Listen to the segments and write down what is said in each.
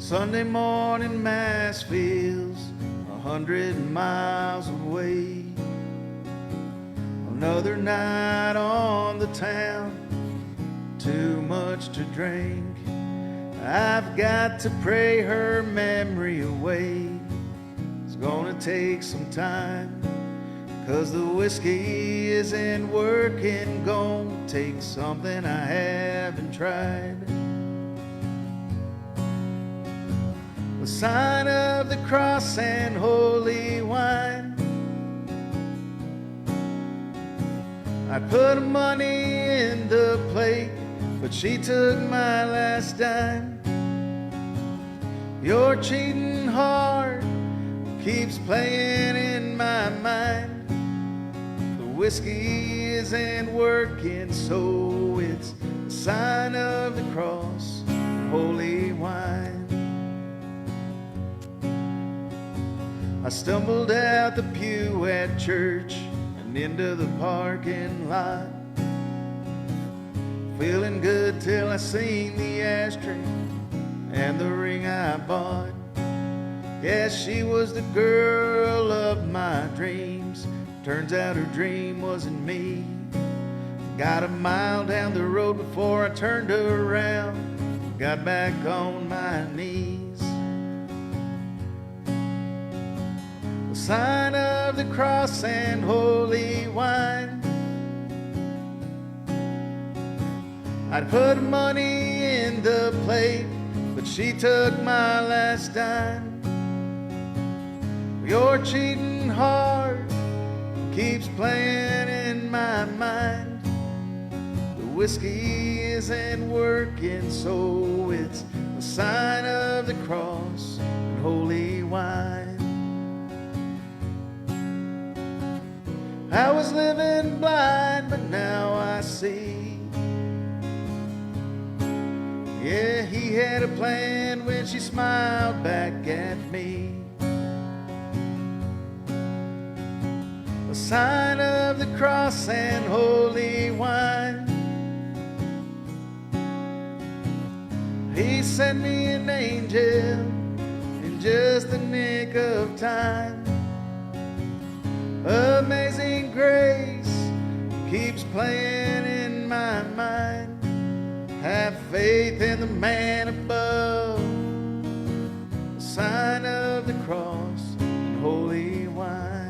Sunday morning mass feels 100 miles away. Another night on the town, too much to drink. I've got to pray her memory away. It's gonna take some time, 'cause the whiskey isn't working. Gonna take something I haven't tried. The sign of the cross and holy wine. I put money in the plate, but she took my last dime. Your cheating heart keeps playing in my mind. The whiskey isn't working, so it's a sign of the cross and holy wine. I stumbled out the pew at church and into the parking lot, feeling good till I seen the ashtray and the ring I bought. Yes, she was the girl of my dreams. Turns out her dream wasn't me. Got a mile down the road before I turned around, got back on my knees. The sign of the cross and holy wine. I'd put money in the plate, but she took my last dime. Your cheating heart keeps playing in my mind. The whiskey isn't working, so it's a sign of the cross and holy wine. I was living blind, but now I see. Yeah, he had a plan when she smiled back at me. The sign of the cross and holy wine. He sent me an angel in just the nick of time. Amazing grace keeps playing in my mind. Have faith in the man above. The sign of the cross and holy wine.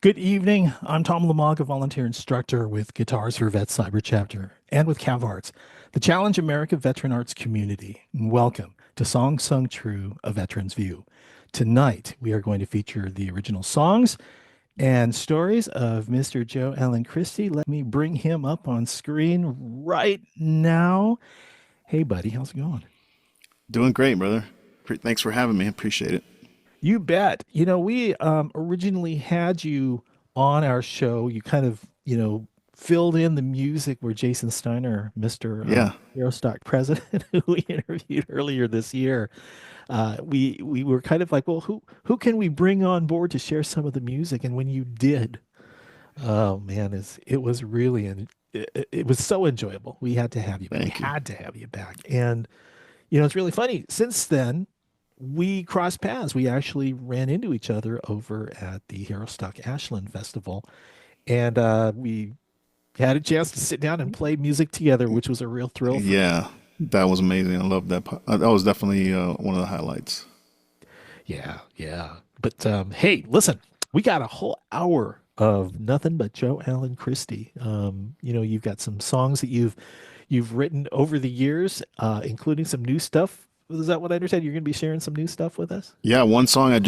Good evening. I'm Tom Lamog, a volunteer instructor with Guitars for Vets Cyber Chapter and with Cav Arts, the Challenge America Veteran Arts community. Welcome to Songs Sung True, A Veteran's View. Tonight, we are going to feature the original songs and stories of Mr. Joe Allen Christi. Let me bring him up on screen right now. Hey, buddy, how's it going? Doing great, brother. Thanks for having me. Appreciate it. You bet. We originally had you on our show. You kind of, filled in the music where Jason Steiner, Mr. Yeah. Aerostock president, who we interviewed earlier this year. We were kind of like, well, who can we bring on board to share some of the music? And when you did, oh man, it was really, it was so enjoyable. We had to have you back. Thank you. Had to have you back. And, it's really funny. Since then, we crossed paths. We actually ran into each other over at the Aerostock Ashland Festival, and we had a chance to sit down and play music together, which was a real thrill. Yeah, that was amazing. I love that. That was definitely one of the highlights. Yeah. But hey, listen, we got a whole hour of nothing but Joe Allen Christi. You've got some songs that you've you've written over the years, including some new stuff. Is that what I understand? You're going to be sharing some new stuff with us? Yeah, one song I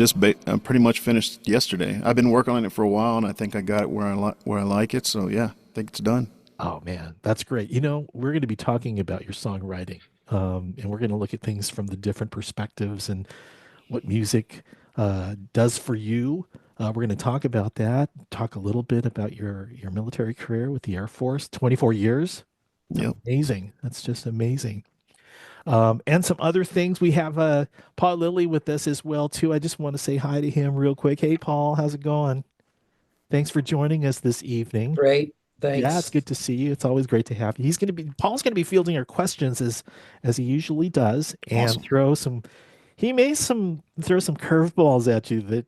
pretty much finished yesterday. I've been working on it for a while, and I think I got it where I like it. So yeah, I think it's done. Oh man, that's great. We're going to be talking about your songwriting, and we're going to look at things from the different perspectives and what music does for you. We're going to talk about that. Talk a little bit about your military career with the Air Force, 24 years. Yep. Amazing. That's just amazing. And some other things. We have Paul Lilly with us as well too. I just want to say hi to him real quick. Hey, Paul, how's it going? Thanks for joining us this evening. Great. Yeah, it's Thanks. good to see you. It's always great to have you. Paul's going to be fielding our questions as he usually does, and Awesome. he may throw some curveballs at you that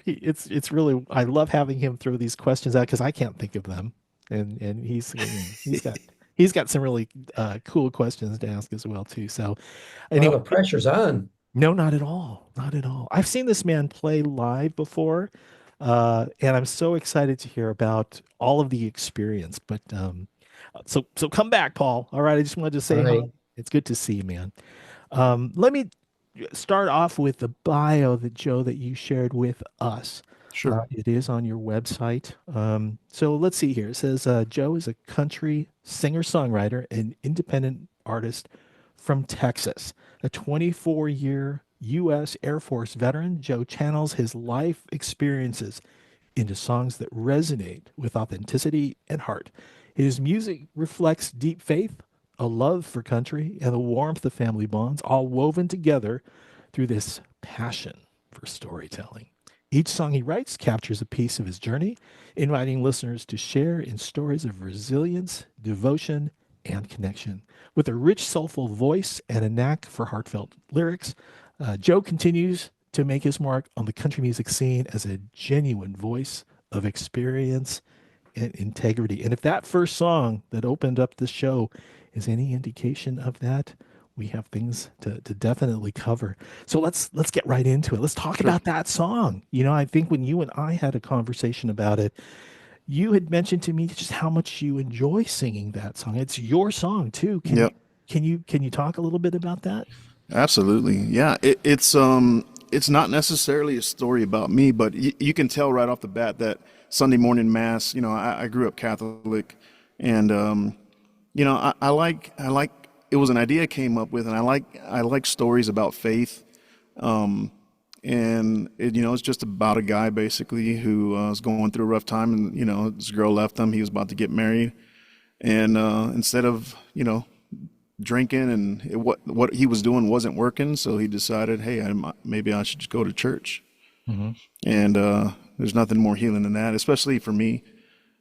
it's really, I love having him throw these questions out because I can't think of them, and he's got some really cool questions to ask as well too. So Well, anyway, the pressure's on. no, not at all. Not at all. I've seen this man play live before, and I'm so excited to hear about all of the experience. But so come back, Paul. All right, I just wanted to All say hi. right. It's good to see you, man. Let me start off with the bio that you shared with us. Sure. It is on your website. So let's see here. It says Joe is a country singer-songwriter and independent artist from Texas. A 24-year U.S. Air Force veteran, Joe channels his life experiences into songs that resonate with authenticity and heart. His music reflects deep faith, a love for country, and the warmth of family bonds, all woven together through this passion for storytelling. Each song he writes captures a piece of his journey, inviting listeners to share in stories of resilience, devotion, and connection. With a rich, soulful voice and a knack for heartfelt lyrics, Joe continues to make his mark on the country music scene as a genuine voice of experience and integrity. And if that first song that opened up the show is any indication of that, we have things to definitely cover. So let's get right into it. Let's talk Sure. about that song. I think when you and I had a conversation about it, you had mentioned to me just how much you enjoy singing that song. It's your song too. Yep. Can you talk a little bit about that? Absolutely. Yeah. It's not necessarily a story about me, but you can tell right off the bat that Sunday morning mass. I grew up Catholic, and I like it was an idea I came up with, and I like stories about faith. And it's just about a guy basically who was going through a rough time, and his girl left him. He was about to get married, and instead of drinking, and what he was doing wasn't working, so he decided, hey, maybe I should just go to church. Mm-hmm. And there's nothing more healing than that, especially for me.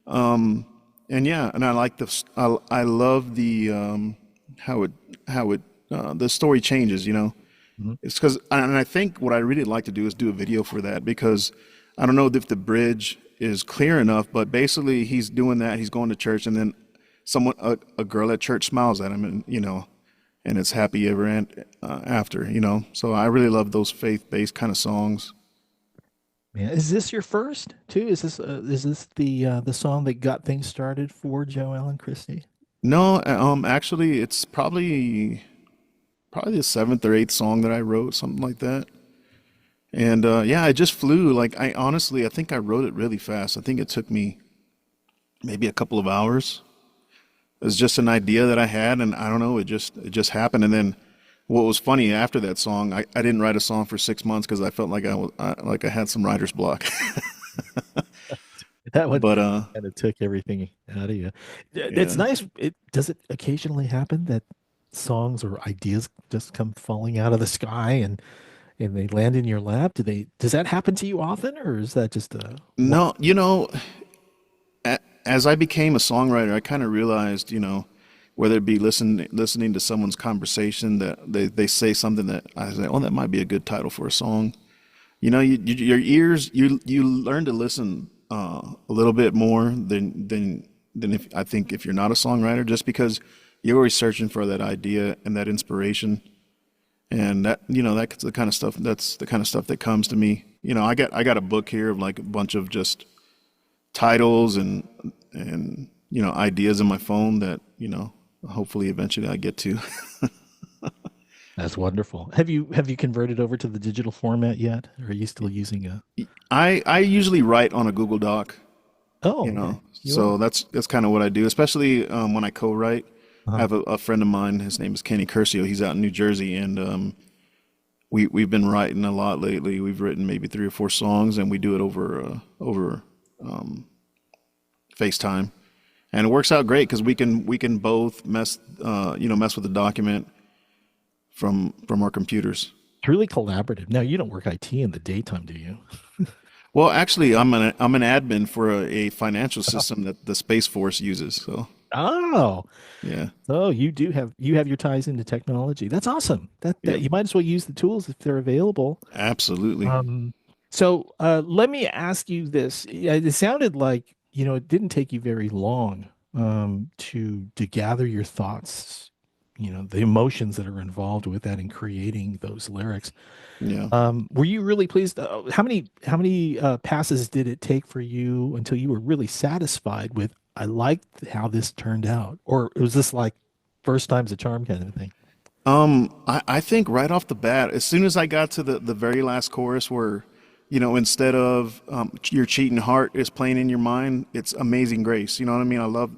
And yeah, and I like I love the how it the story changes. Mm-hmm. It's because, and I think what I really like to do is do a video for that, because I don't know if the bridge is clear enough, but basically he's doing that. He's going to church, and then a girl at church smiles at him, and it's happy ever after. So I really love those faith-based kind of songs. Man, is this your first too? Is this the song that got things started for Joe Allen Christi? No, actually, it's probably the seventh or eighth song that I wrote, something like that. And yeah, it just flew. Like, I think I wrote it really fast. I think it took me maybe a couple of hours. It was just an idea that I had, and I don't know, it just happened. And then what was funny after that song, I didn't write a song for 6 months because I felt like I had some writer's block. That one But kind of took everything out of you. It's yeah. nice. Does it occasionally happen that songs or ideas just come falling out of the sky and they land in your lap? Does that happen to you often, or is that just a one? No, as I became a songwriter, I kind of realized, whether it be listening to someone's conversation, that they say something that I say, oh, that might be a good title for a song. Your ears, you learn to listen a little bit more than if you're not a songwriter, just because you're always searching for that idea and that inspiration, and that's the kind of stuff that comes to me. I got a book here of like a bunch of just titles and ideas in my phone that hopefully eventually I get to. That's wonderful. Have you converted over to the digital format yet? Or are you still using a? I usually write on a Google Doc, Oh, okay. You so are. that's kind of what I do, especially when I co-write. I Uh-huh. have a friend of mine. His name is Kenny Curcio. He's out in New Jersey, and we've been writing a lot lately. We've written maybe 3 or 4 songs, and we do it over FaceTime, and it works out great because we can both mess with the document from our computers. It's really collaborative. Now you don't work IT in the daytime, do you? Well, actually, I'm an admin for a financial system that the Space Force uses. So Oh, yeah, oh, you have your ties into technology. That's awesome. That yep, you might as well use the tools if they're available. absolutely. So let me ask you this. Yeah, it sounded like, it didn't take you very long to gather your thoughts, the emotions that are involved with that in creating those lyrics. Yeah. Were you really pleased? How many passes did it take for you until you were really satisfied with, I liked how this turned out? Or was this like first time's a charm kind of thing? I think right off the bat, as soon as I got to the very last chorus where, instead of your cheating heart is playing in your mind, it's Amazing Grace. You know what I mean? I love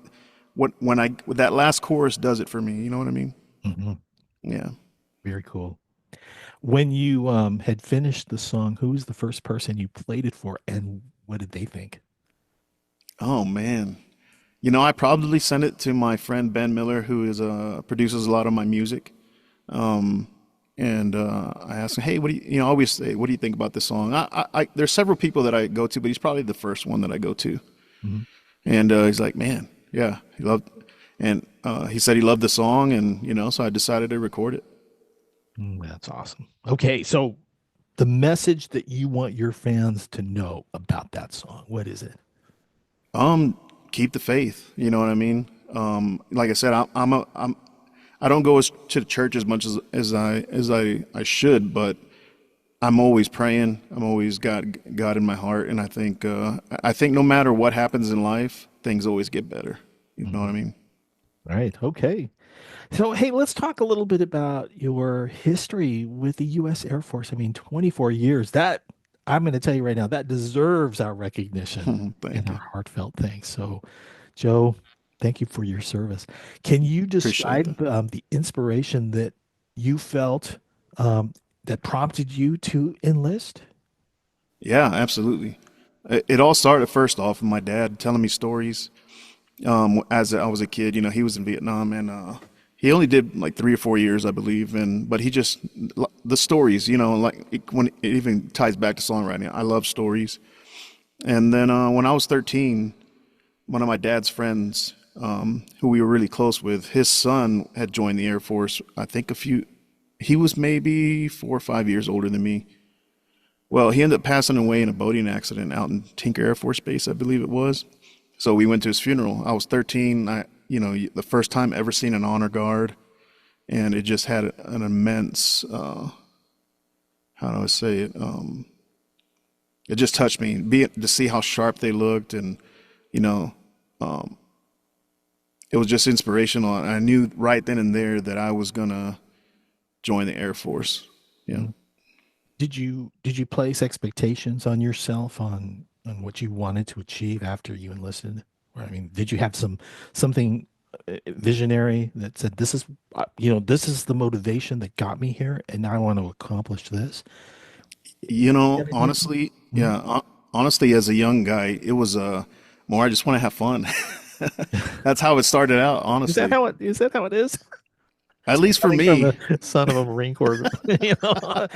when that last chorus does it for me. You know what I mean? Hmm. Yeah. Very cool. When you had finished the song, who was the first person you played it for, and what did they think? Oh man. I probably sent it to my friend Ben Miller, who is produces a lot of my music. Um, and I asked him, "Hey, what do you I always say, what do you think about this song?" There's several people that I go to, but he's probably the first one that I go to. Mhm. And he's like, "Man, yeah, he loved," and he said he loved the song, and so I decided to record it. That's awesome. Okay, so the message that you want your fans to know about that song, what is it? Keep the faith. You know what I mean? Like I said, I don't go to church as much as I should, but I'm always praying. I'm always got God in my heart, and I think no matter what happens in life, things always get better. You know what I Mhm. mean? Right. Okay. So, hey, let's talk a little bit about your history with the U.S. Air Force. I mean, 24 years. That, I'm going to tell you right now, that deserves our recognition and Thank our you. heartfelt thanks. So, Joe, thank you for your service. Can you Appreciate that. describe the inspiration that you felt that prompted you to enlist? Yeah, absolutely. It all started first off with my dad telling me stories. As I was a kid, he was in Vietnam, and he only did like 3 or 4 years, I believe. And but he just the stories, like when it even ties back to songwriting. I love stories. And then when I was 13, one of my dad's friends, who we were really close with, his son had joined the Air Force. I think he was maybe 4 or 5 years older than me. Well, he ended up passing away in a boating accident out in Tinker Air Force Base, I believe it was. So we went to his funeral. I was 13. The first time ever seen an honor guard, and it just had an immense, how do I say it? It just touched me. To see how sharp they looked, and you know, um, it was just inspirational. I knew right then and there that I was gonna join the Air Force. Yeah. Mhm. Did you place expectations on yourself on what you wanted to achieve after you enlisted? Or, I mean, did you have something visionary that said, this is this is the motivation that got me here, and now I want to accomplish this? Got any idea? Honestly, Mhm. yeah, honestly, as a young guy, it was more. I just want to have fun. That's how it started out, honestly. Is that how it is? At least for Coming from me. the son of a Marine Corps, you know.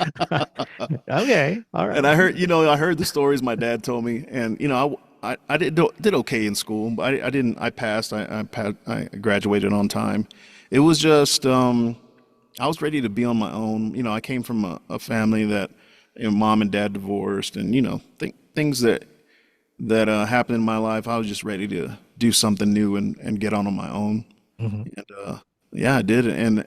Okay, all And right. I heard the stories my dad told me, and I did okay in school, but I didn't. I passed. I graduated on time. It was just I was ready to be on my own. I came from a family that mom and dad divorced, and things that happened in my life. I was just ready to do something new and get on my own. Mhm. And yeah, I did. And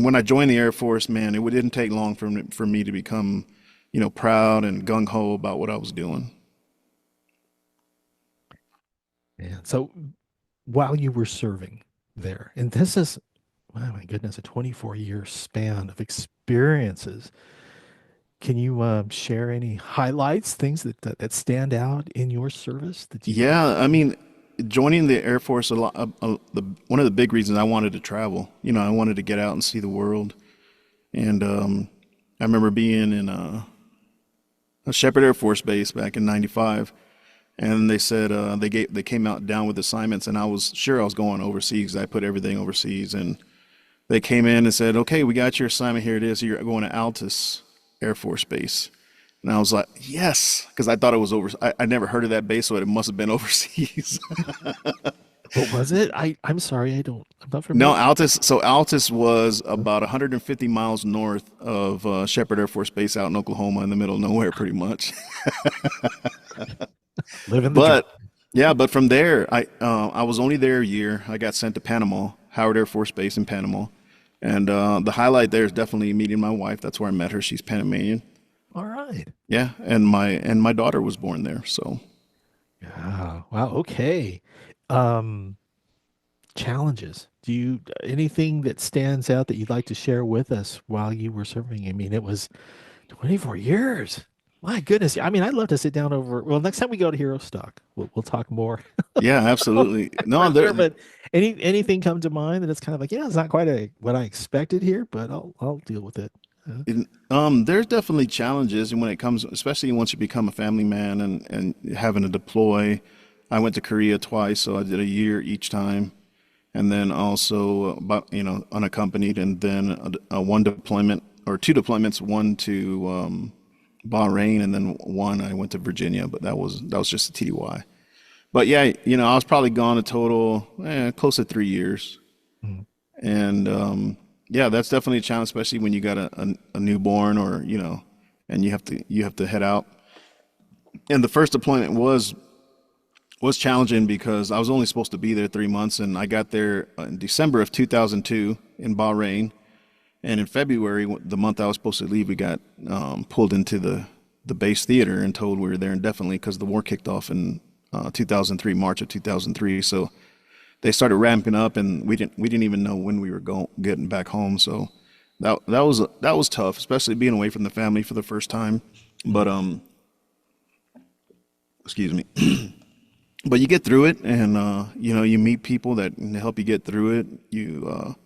when I joined the Air Force, man, it didn't take long for me to become, proud and gung ho about what I was doing. Yeah. So while you were serving, there. And this is, oh my goodness, a 24-year span of experiences. Can you share any highlights, things that stand out in your service that you like? Yeah, I mean, joining the Air Force a lot. One of the big reasons I wanted to travel. I wanted to get out and see the world. And I remember being in a Shepherd Air Force Base back in '95, and they said they came out down with assignments, and I was sure I was going overseas. I put everything overseas, and they came in and said, "Okay, we got your assignment. Here it is. You're going to Altus Air Force Base." And I was like, "Yes," because I thought it was over. I never heard of that base, so it must have been overseas. What was it? I'm sorry, I'm not No, familiar. Altus. So Altus was about 150 miles north of Shepherd Air Force Base out in Oklahoma, in the middle of nowhere, pretty much. Living the dream. But yeah, but from there, I was only there a year. I got sent to Panama, Howard Air Force Base in Panama, and the highlight there is definitely meeting my wife. That's where I met her. She's Panamanian. All right. Yeah, and my daughter was born there. So Yeah. Wow. Okay. Um, Challenges. Do you anything that stands out that you'd like to share with us while you were serving? I mean, it was 24 years. My goodness. I mean, I'd love to sit down over. Well, next time we go to Hero Stock, we'll talk more yeah, absolutely. No, for sure. But anything come to mind that it's kind of like, yeah, it's not quite what I expected here, but I'll deal with it. there's definitely challenges, and when it comes, especially once you become a family man and having to deploy. I went to Korea twice, so I did a year each time, and then also, unaccompanied, and then one deployment or two deployments, one to Bahrain, and then one I went to Virginia, but that was just a TDY. But yeah, I was probably gone a total close to 3 years, Mm. and yeah, that's definitely a challenge, especially when you got a newborn, or and you have to head out. And the first deployment was challenging because I was only supposed to be there 3 months, and I got there in December of 2002 in Bahrain, and in February, the month I was supposed to leave, we got pulled into the base theater and told we were there indefinitely because the war kicked off in 2003, March of 2003. So they started ramping up, and we didn't even know when we were getting back home. So that was tough, especially being away from the family for the first time. But excuse me. But you get through it, and you meet people that help you get through it.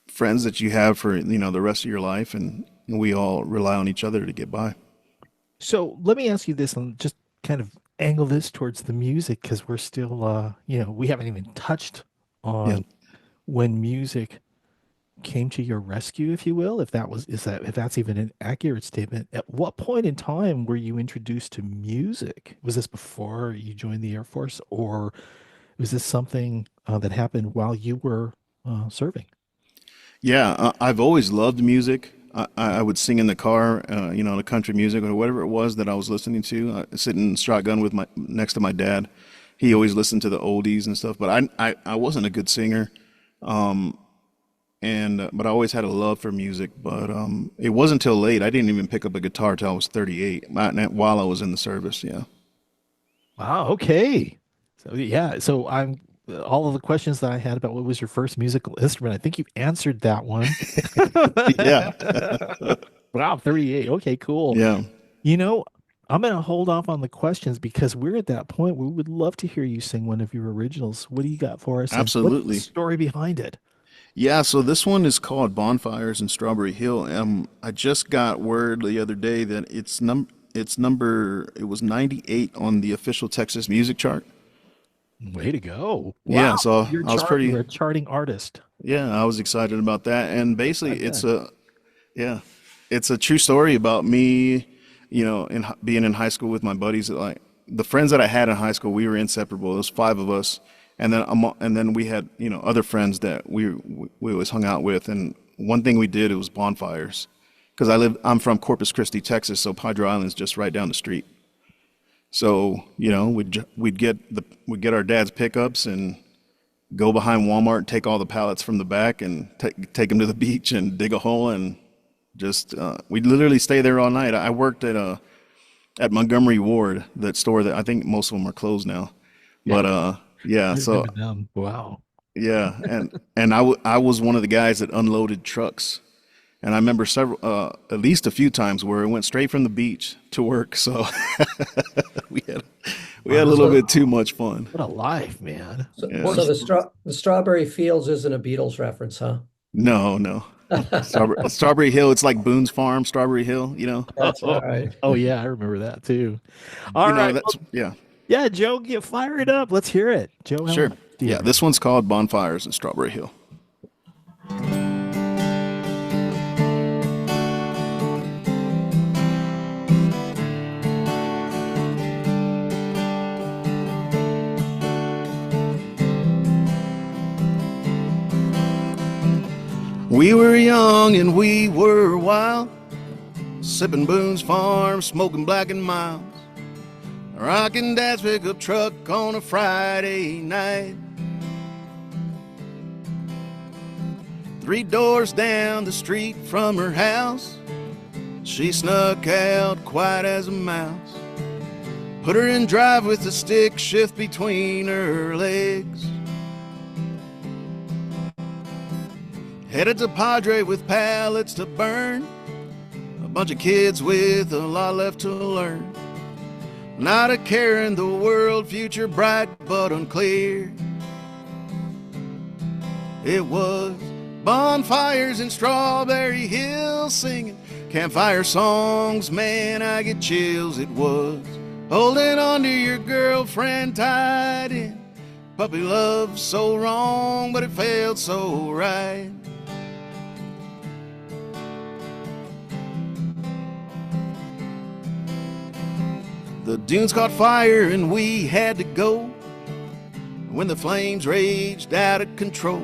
Friends that you have for the rest of your life, and we all rely on each other to get by. So let me ask you this and just kind of angle this towards the music because we're still, we haven't even touched Yeah. on when music came to your rescue, if you will, if that's even an accurate statement. At what point in time were you introduced to music? Was this before you joined the Air Force, or was this something that happened while you were serving? Yeah, I've always loved music. I would sing in the car, the country music or whatever it was that I was listening to. Sitting shotgun with my next to my dad, he always listened to the oldies and stuff. But I wasn't a good singer, and but I always had a love for music. But it wasn't until late. I didn't even pick up a guitar till I was 38, while I was in the service. Yeah, Wow. Okay. So yeah. So I'm all of the questions that I had about what was your first musical instrument. I think you answered that one. yeah, Wow. 38. Okay. Cool. yeah. You know, I'm going to hold off on the questions because we're at that point where we would love to hear you sing one of your originals. What do you got for us? And what's the Absolutely. story behind it? Yeah, so this one is called Bonfires in Strawberry Hill. I just got word the other day that it was 98 on the official Texas music chart. Way to go. Yeah, Wow. so I was You're pretty, a charting artist. yeah, I was excited about that. And I basically bet. yeah, it's a true story about me, being in high school with my buddies. Like the friends that I had in high school, we were inseparable. There was five of us, and then we had other friends that we always hung out with. And one thing we did, it was bonfires, because I'm from Corpus Christi, Texas, so Padre Island's just right down the street. So we'd get our dad's pickups and go behind Walmart, take all the pallets from the back, and take them to the beach and dig a hole, and just we'd literally stay there all night. I worked at Montgomery Ward, that store that I think most of them are closed now. Yeah. But yeah, I so remember them. Wow. Yeah, and I was one of the guys that unloaded trucks, and I remember several, at least a few times where it went straight from the beach to work. So we had we had a Wow, little So, bit too much fun. what a life, man. so, Yeah. so the Strawberry Fields isn't a Beatles reference, huh? No, no. Strawberry Hill. It's like Boone's Farm, Strawberry Hill. That's all right. Oh yeah, I remember that too. All right, That's well, yeah. yeah, Joe, fire it up. Let's hear it. Joe Sure. Allen. Yeah, this one's called Bonfires in Strawberry Hill. We were young and we were wild, sipping Boone's Farm, smoking Black and Miles, rocking Dad's pickup truck on a Friday night. 3 doors down the street from her house, she snuck out quiet as a mouse. Put her in drive with a stick shift between her legs. Headed to Padre with pallets to burn, a bunch of kids with a lot left to learn. Not a care in the world, future bright but unclear. It was bonfires in Strawberry Hill, singing campfire songs, man, I get chills. It was holding on to your girlfriend tight in puppy love, so wrong, but it felt so right. The dunes caught fire and we had to go when the flames raged out of control.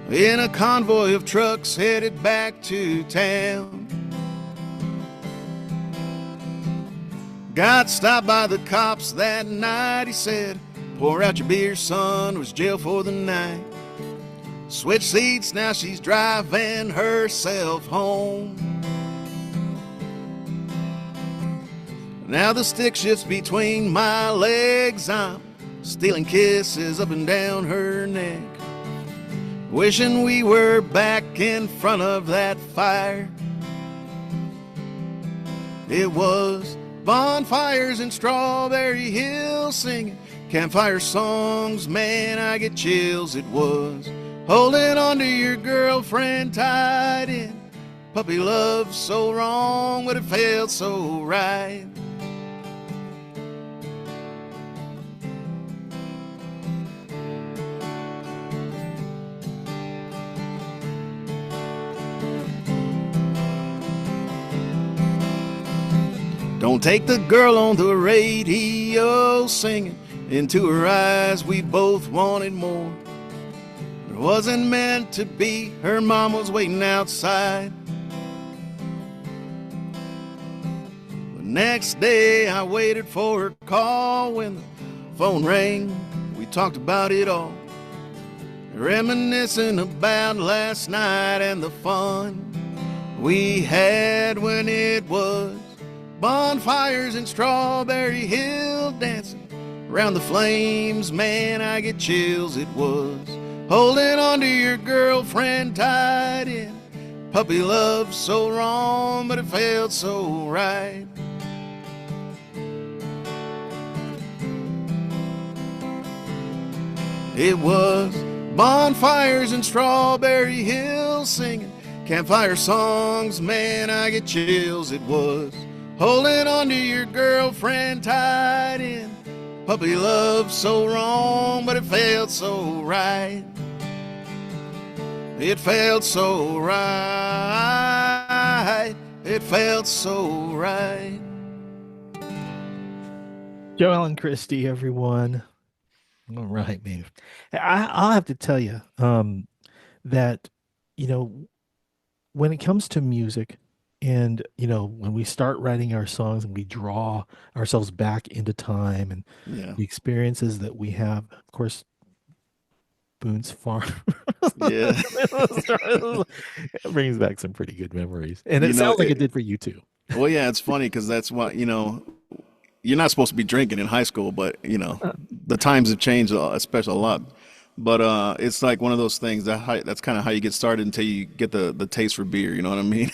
In a convoy of trucks headed back to town, got stopped by the cops that night. He said, pour out your beer, son, it was jail for the night. Switch seats, now she's driving herself home. Now the stick shifts between my legs, I'm stealing kisses up and down her neck, wishing we were back in front of that fire. It was bonfires in Strawberry Hill, singing campfire songs, man, I get chills. It was holding on to your girlfriend tight in puppy love, so wrong, but it felt so right. Don't take the girl on the radio singing into her eyes, we both wanted more. It wasn't meant to be, her mom was waiting outside. The next day I waited for her call. When the phone rang, we talked about it all, reminiscing about last night and the fun we had when it was bonfires in Strawberry Hill, dancing around the flames, man, I get chills. It was holding on to your girlfriend tight in puppy love, so wrong, but it felt so right. It was bonfires in Strawberry Hill, singing campfire songs, man, I get chills. It was holding on to your girlfriend tight in puppy love, so wrong, but it felt so right. It felt so right. It felt so right. Joe Allen Christi, everyone. All right, man. I'll have to tell you that, when it comes to music, and, when we start writing our songs and we draw ourselves back into time and the experiences that we have, of course, Boone's Farm. Yeah. It brings back some pretty good memories. And it sounds like it did for you too. Well, yeah, it's funny because that's what, you're not supposed to be drinking in high school, but, the times have changed, especially a lot. but it's like one of those things that's kind of how you get started until you get the taste for beer. You know what I mean?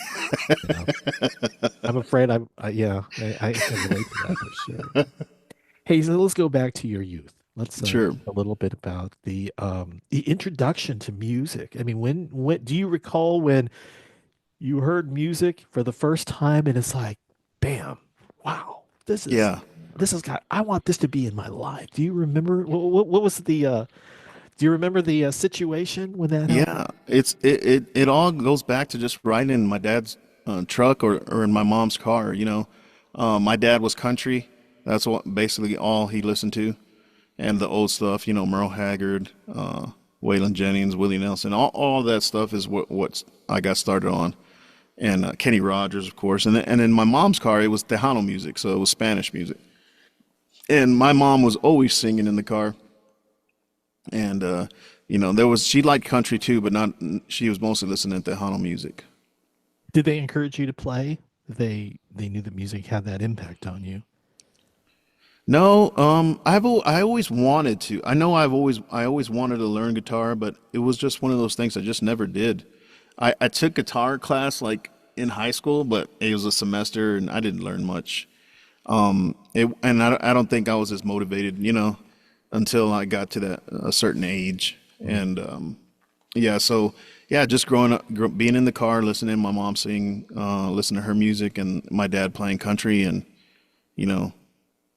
Yeah. I'm afraid yeah, I can relate to that for sure. Hey, so let's go back to your youth. Let's Sure. talk a little bit about the introduction to music. I mean, when do you recall when you heard music for the first time and it's like, bam, wow, Yeah. this has got, I want this to be in my life. Do you remember what was do you remember the situation when that happened? Yeah, it all goes back to just riding in my dad's truck or in my mom's car. My dad was country. That's what basically all he listened to, and the old stuff. Merle Haggard, Waylon Jennings, Willie Nelson, all that stuff is what I got started on, and Kenny Rogers, of course. And in my mom's car, it was Tejano music, so it was Spanish music. And my mom was always singing in the car. And she liked country too, but not. She was mostly listening to Tejano music. Did they encourage you to play? They knew that music had that impact on you. No, I always wanted to. I know I always wanted to learn guitar, but it was just one of those things I just never did. I took guitar class like in high school, but it was a semester and I didn't learn much. I don't think I was as motivated, until I got to a certain age. And yeah, so yeah, just growing up, being in the car, listening to my mom sing, listening to her music, and my dad playing country, and you know,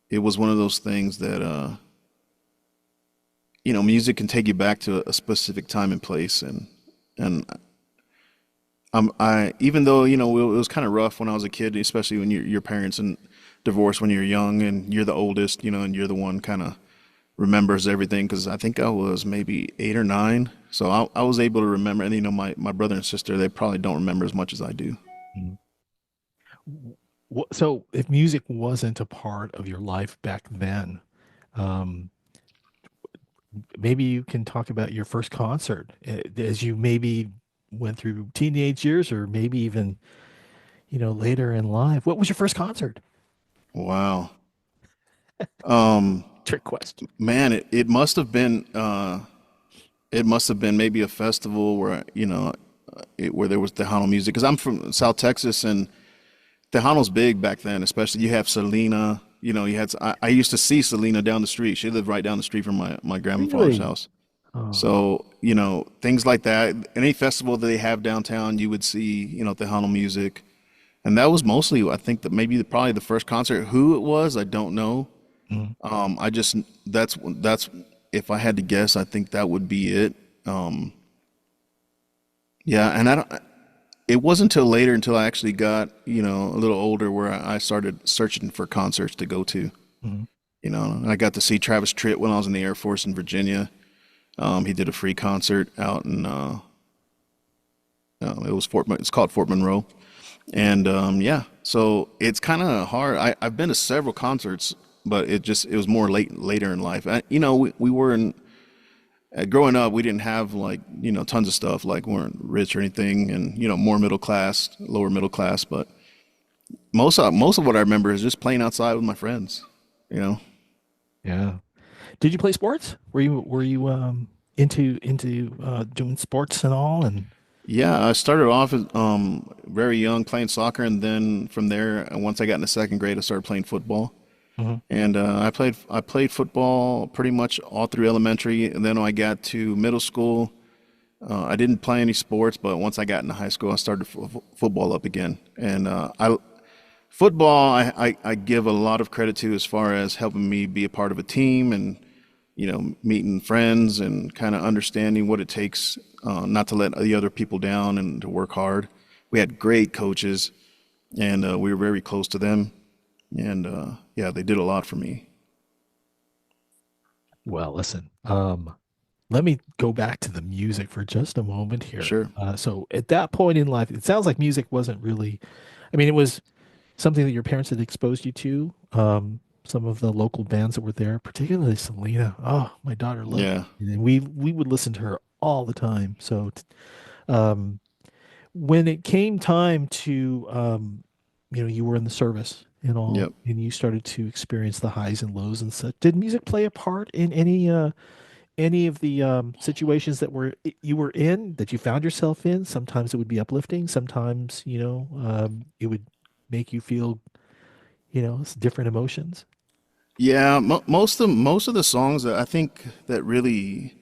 it was one of those things that music can take you back to a specific time and place, and I even though it was kind of rough when I was a kid, especially when your parents and divorced when you're young and you're the oldest, and you're the one kind of remembers everything because I think I was maybe 8 or 9, so I was able to remember. And my brother and sister, they probably don't remember as much as I do. Mhm. So if music wasn't a part of your life back then, um, maybe you can talk about your first concert as you maybe went through teenage years or maybe even, later in life. What was your first concert? Wow. Um, Trick question. Man, it must have been maybe a festival where where there was Tejano music because I'm from South Texas and Tejano's big back then. Especially you have Selena. I used to see Selena down the street. She lived right down the street from my grandfather's Really? house. Oh, So things like that. Any festival that they have downtown, you would see Tejano music, and that was mostly I think that maybe probably the first concert. Who it was, I don't know. mhm. I just that's if I had to guess, I think that would be it. Um, yeah, and I don't. It wasn't until later, until I actually got a little older, where I started searching for concerts to go to. Mhm. And I got to see Travis Tritt when I was in the Air Force in Virginia. He did a free concert out in it's called Fort Monroe, and yeah, so it's kind of hard. I've been to several concerts, but it was more later in life. We were in growing up, we didn't have like tons of stuff, like we weren't rich or anything, and more middle class, lower middle class. But most of what I remember is just playing outside with my friends. You know, Yeah. Did you play sports? Were you into doing sports and all? And yeah, I started off as, very young playing soccer, and then from there, once I got into second grade, I started playing football. Mhm. And I played football pretty much all through elementary, and then when I got to middle school, I didn't play any sports. But once I got into high school, I started football up again. And I football, I give a lot of credit to as far as helping me be a part of a team and meeting friends and kind of understanding what it takes not to let the other people down and to work hard. We had great coaches, and we were very close to them. And yeah, they did a lot for me. well, listen, let me go back to the music for just a moment here. Sure. So at that point in life, it sounds like music wasn't really, I mean, it was something that your parents had exposed you to. Some of the local bands that were there, particularly Selena. Oh, my daughter loved Yeah. it. And we would listen to her all the time. So um, when it came time to, you were in the service and all, Yep. and you started to experience the highs and lows and such. Did music play a part in any any of the situations that you were in that you found yourself in? Sometimes it would be uplifting. Sometimes, it would make you feel, different emotions. Yeah, most of the songs that I think that really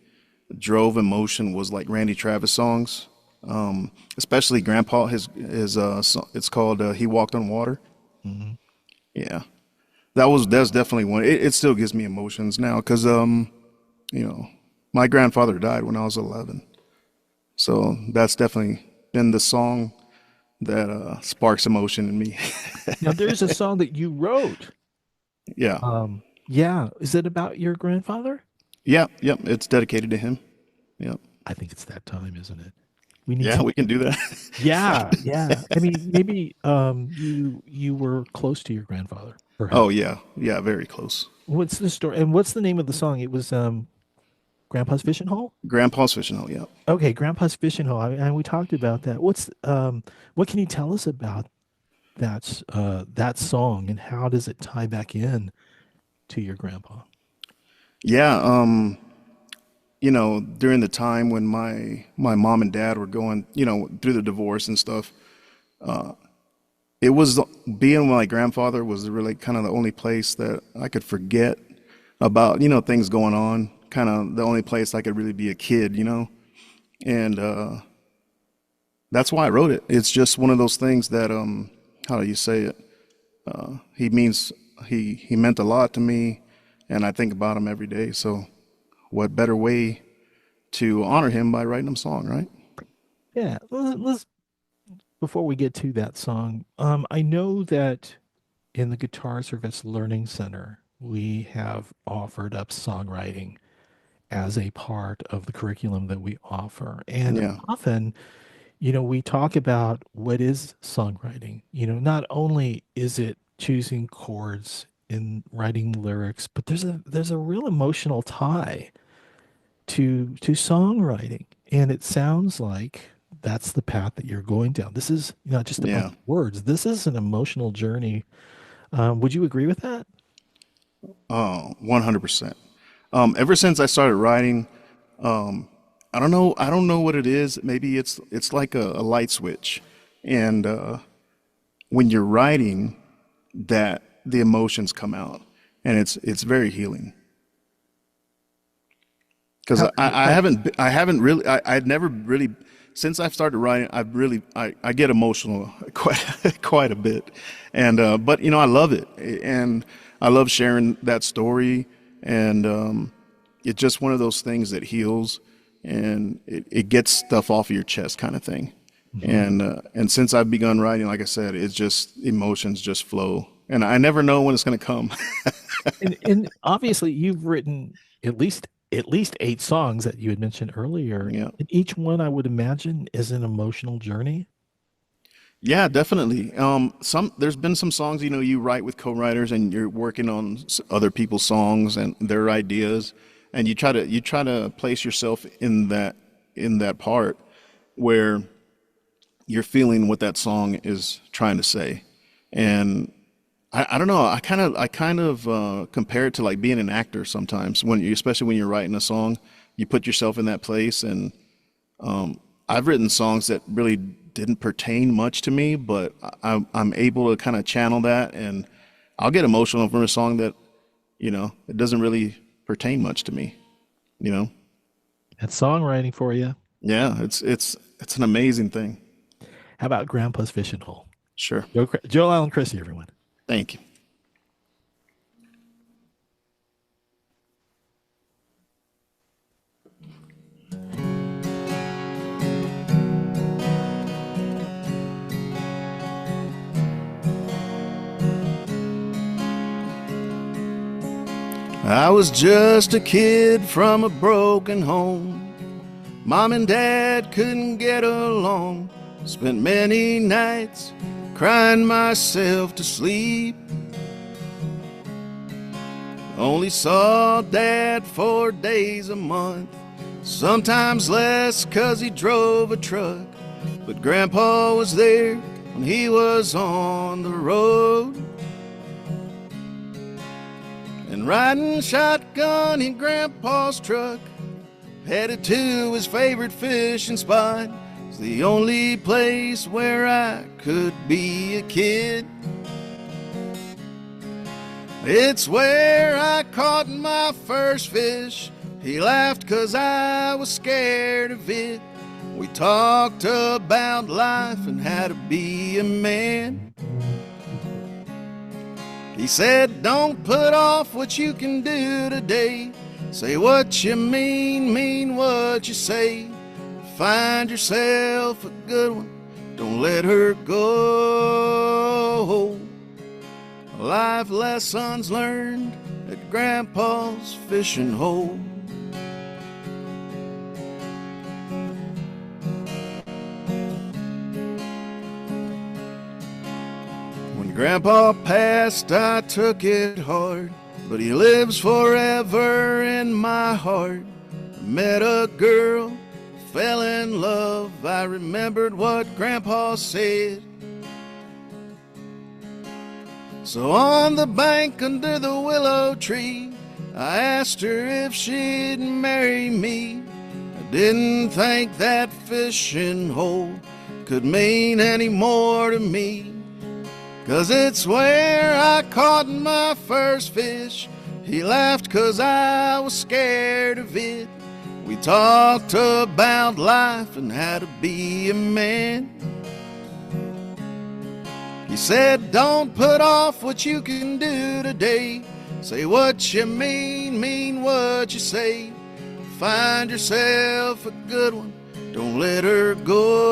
drove emotion was like Randy Travis songs, especially Grandpa. It's called "He Walked on Water." Hmm. Yeah, that's definitely one. It still gives me emotions now because you know, my grandfather died when I was 11, so that's definitely been the song that sparks emotion in me. Now, there's a song that you wrote. Yeah, Yeah, is it about your grandfather? yep. It's dedicated to him. Yep. I think it's that time, isn't it? We need Yeah, to. we can do that. Yeah, yeah. I mean, maybe you were close to your grandfather, Oh perhaps. yeah, very close. What's the story? And what's the name of the song? It was Grandpa's Fishing Hole? Grandpa's fishing hole. Yeah. Okay, Grandpa's Fishing Hole. And we talked about that. What can you tell us about that song and how does it tie back in to your grandpa? Yeah, during the time when my mom and dad were going, through the divorce and stuff, it was being with my grandfather was really kind of the only place that I could forget about, things going on. Kind of the only place I could really be a kid, and that's why I wrote it. It's just one of those things that, how do you say it? He means he meant a lot to me, and I think about him every day. So, what better way to honor him by writing him a song, right? Yeah, let's before we get to that song, I know that in the Guitar Service Learning Center, we have offered up songwriting as a part of the curriculum that we offer. And Yeah, often, we talk about what is songwriting. Not only is it choosing chords and writing lyrics, but there's a real emotional tie to songwriting. And it sounds like that's the path that you're going down. This is not just a bunch yeah. of words. This is an emotional journey. Would you agree with that? Oh, 100%. Ever since I started writing, I don't know what it is. Maybe it's like a light switch, and when you're writing, that the emotions come out, and it's very healing. Because How, I haven't really, I'd never really, since I've started writing, I get emotional quite a bit, and but I love it, and I love sharing that story, and it's just one of those things that heals, and it gets stuff off of your chest, kind of thing, Mhm. and since I've begun writing, like I said, it's just emotions just flow, and I never know when it's going to come. And obviously you've written at least 8 songs that you had mentioned earlier. Yeah. And each one I would imagine is an emotional journey. Yeah, definitely. There's been some songs, you write with co-writers and you're working on other people's songs and their ideas, and you try to place yourself in that part where you're feeling what that song is trying to say. And I don't know, I kind of compare it to like being an actor sometimes especially when you're writing a song, you put yourself in that place. And I've written songs that really didn't pertain much to me, but I'm able to kind of channel that, and I'll get emotional from a song that it doesn't really pertain much to me. You know, That's songwriting for you. yeah, it's an amazing thing. How about Grandpa's Fishing Hole? Sure, Joe Allen Christi, everyone. thank you. I was just a kid from a broken home. Mom and Dad couldn't get along. Spent many nights crying myself to sleep. Only saw Dad 4 days a month, sometimes less 'cause he drove a truck. But Grandpa was there when he was on the road. and riding shotgun in Grandpa's truck, headed to his favorite fishing spot. It's the only place where I could be a kid. It's where I caught my first fish. He laughed 'cause I was scared of it. We talked about life and how to be a man. He said, don't put off what you can do today. Say what you mean what you say. Find yourself a good one, don't let her go. Life lessons learned at Grandpa's fishing hole. When Grandpa passed, I took it hard, but he lives forever in my heart. I met a girl, fell in love. I remembered what Grandpa said. So on the bank under the willow tree, I asked her if she'd marry me. I didn't think that fishing hole could mean any more to me, 'cause it's where I caught my first fish. He laughed 'cause I was scared of it. We talked about life and how to be a man. He said, don't put off what you can do today. Say what you mean what you say. Find yourself a good one, don't let her go.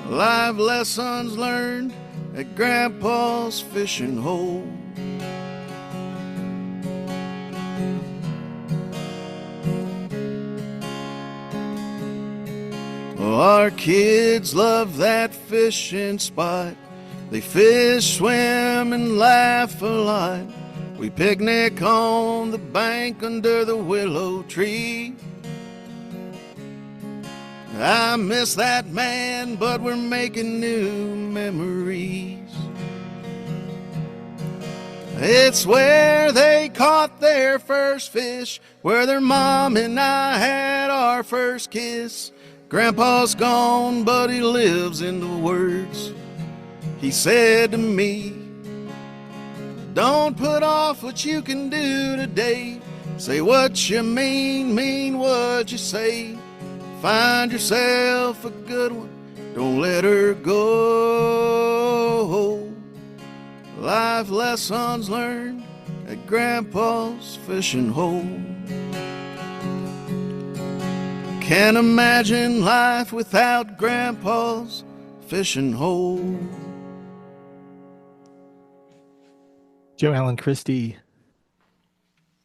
Life lessons learned at Grandpa's fishing hole. Our kids love that fishing spot. They fish, swim, and laugh a lot. We picnic on the bank under the willow tree. I miss that man, but we're making new memories. It's where they caught their first fish, where their mom and I had our first kiss. Grandpa's gone, but he lives in the words he said to me. Don't put off what you can do today. Say what you mean what you say. Find yourself a good one, don't let her go. Life lessons learned at Grandpa's fishing hole. Can't imagine life without Grandpa's fishing hole. Joe Allen Christi,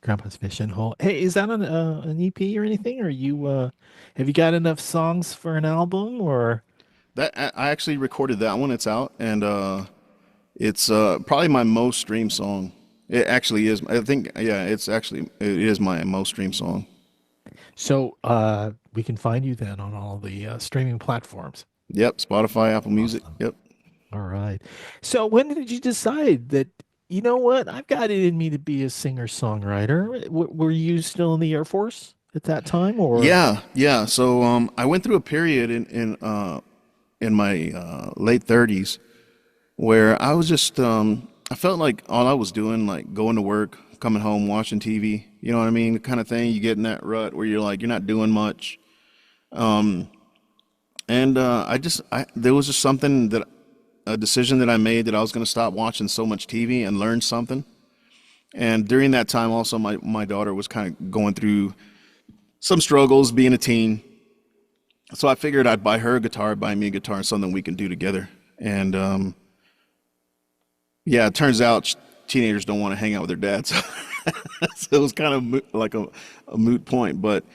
Grandpa's Fishing Hole. Hey, is that on an EP or anything? Or you have you got enough songs for an album? Or That I actually recorded that one. It's out, and it's probably my most streamed song. It actually is. I think, yeah, it is my most streamed song. so we can find you then on all the streaming platforms. Yep, Spotify, Apple Music. Awesome. Yep. All right. So when did you decide that, you know what, I've got it in me to be a singer-songwriter? Were you still in the Air Force at that time, or? Yeah. So I went through a period in my late 30s where I was just I felt like all I was doing, like going to work, coming home, watching TV. You know what I mean? The kind of thing you get in that rut where you're like, you're not doing much. And there was just a decision that I made that I was going to stop watching so much TV and learn something. And during that time also, my daughter was kind of going through some struggles being a teen. So I figured I'd buy her a guitar, buy me a guitar, and something we can do together. And yeah, it turns out teenagers don't want to hang out with their dads. So it was kind of like a moot point. But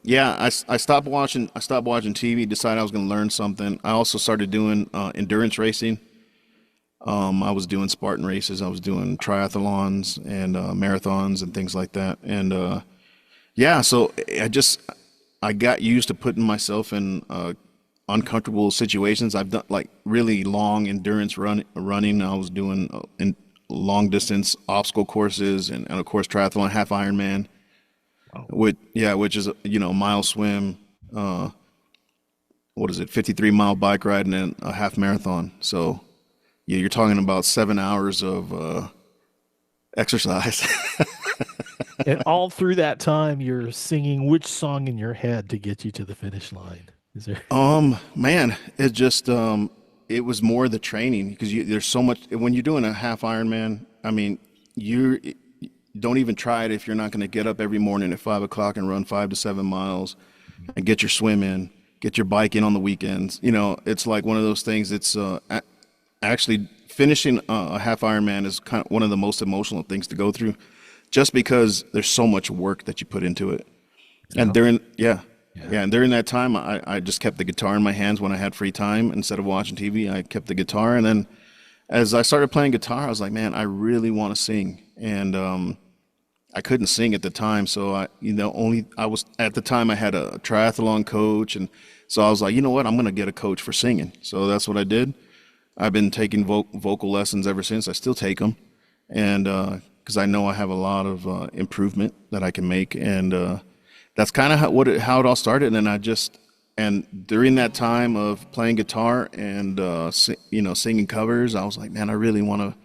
yeah, I stopped watching TV, decided I was going to learn something. I also started doing endurance racing. I was doing Spartan races. I was doing triathlons and marathons and things like that. And yeah, so I got used to putting myself in uncomfortable situations. I've done like really long endurance running. I was doing long distance obstacle courses and of course triathlon, half Ironman, Oh, which is mile swim, uh, what is it, 53-mile bike ride, and then a half marathon. So yeah, you're talking about 7 hours of exercise. and all through that time, you're singing which song in your head to get you to the finish line? Is there? Man, it was more the training because there's so much when you're doing a half Ironman. I mean, you don't even try it if you're not going to get up every morning at 5 o'clock and run 5 to 7 miles and get your swim in, get your bike in on the weekends. It's like one of those things. It's actually finishing a half Ironman is kind of one of the most emotional things to go through, just because there's so much work that you put into it. And Yeah. Yeah. and during that time, I just kept the guitar in my hands when I had free time. Instead of watching TV, I kept the guitar. And then as I started playing guitar, I was like, man, I really want to sing. And I couldn't sing at the time. So I was, at the time I had a triathlon coach. And so I was like, you know what, I'm going to get a coach for singing. So that's what I did. I've been taking vocal lessons ever since. I still take them. And because I know I have a lot of improvement that I can make. And that's kind of how it all started. And then and during that time of playing guitar and singing covers, I was like, man, I really want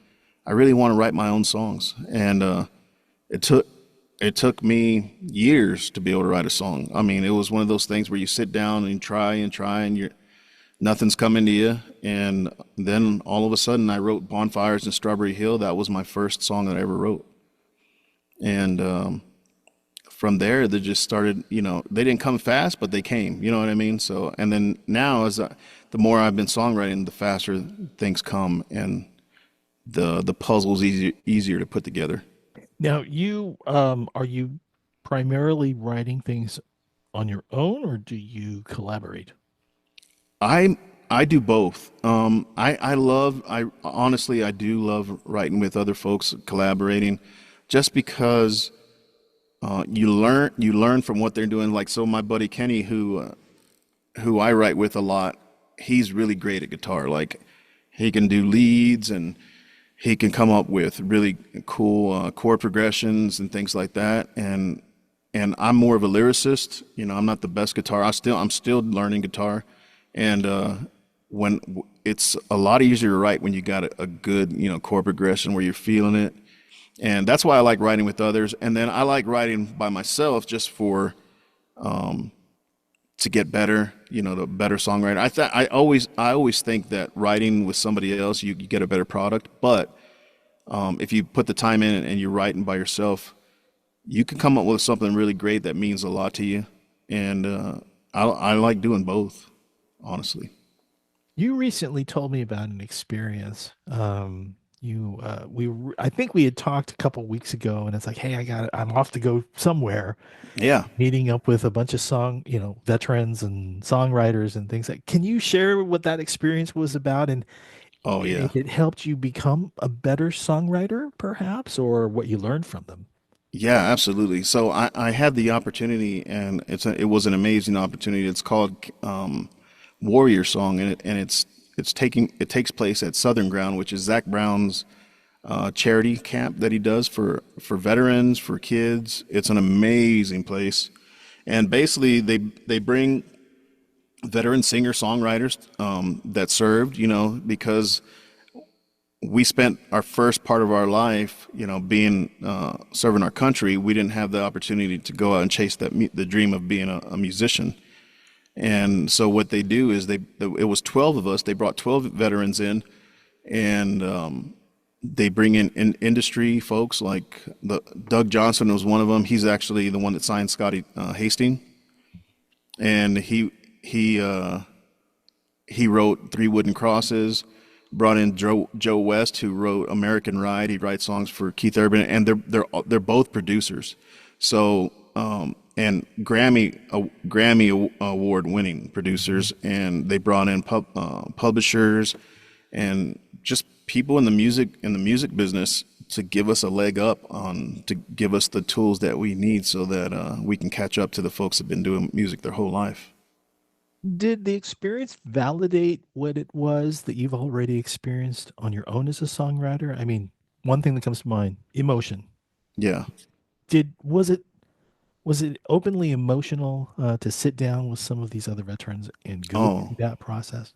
to write my own songs. And it took me years to be able to write a song. I mean, it was one of those things where you sit down and try and nothing's coming to you. And then all of a sudden I wrote Bonfires in Strawberry Hill. That was my first song that I ever wrote. And from there, they just started, they didn't come fast, but they came, you know what I mean? So, and then now the more I've been songwriting, the faster things come and the puzzle's easier to put together. Now, you are you primarily writing things on your own, or do you collaborate? I I do both. I honestly I do love writing with other folks, collaborating, just because you learn from what they're doing. Like, so my buddy Kenny, who I write with a lot, he's really great at guitar. Like, he can do leads, and he can come up with really cool chord progressions and things like that. And I'm more of a lyricist. I'm not the best guitar. I'm still learning guitar, and it's a lot easier to write when you got a good chord progression where you're feeling it. And that's why I like writing with others. And then I like writing by myself just for to get better, the better songwriter. I always think that writing with somebody else, you get a better product. But if you put the time in and you're writing by yourself, you can come up with something really great that means a lot to you. And I like doing both, honestly. You recently told me about an experience. I think we had talked a couple weeks ago, and it's like, hey, I'm off to go somewhere, Yeah. meeting up with a bunch of veterans and songwriters and things like. Can you share what that experience was about, and Oh, yeah. if it helped you become a better songwriter, perhaps, or what you learned from them? Yeah, absolutely. So I had the opportunity, and it was an amazing opportunity. It's called Warrior Song, and it takes place at Southern Ground, which is Zach Brown's charity camp that he does for veterans, for kids. It's an amazing place, and basically they bring veteran singer-songwriters that served, because we spent our first part of our life, being serving our country. We didn't have the opportunity to go out and chase the dream of being a musician. And so what they do is it was 12 of us. They brought 12 veterans in, and they bring in industry folks like Doug Johnson was one of them. He's actually the one that signed Scotty Hastings, and he wrote Three Wooden Crosses. Brought in Joe West, who wrote American Ride. He writes songs for Keith Urban, and they're both producers. So and Grammy award winning producers, and they brought in publishers and just people in the music business to give us a leg up to give us the tools that we need so that we can catch up to the folks that've been doing music their whole life. Did the experience validate what it was that you've already experienced on your own as a songwriter? I mean, one thing that comes to mind, emotion. Yeah. Was it openly emotional to sit down with some of these other veterans and go Oh, through that process?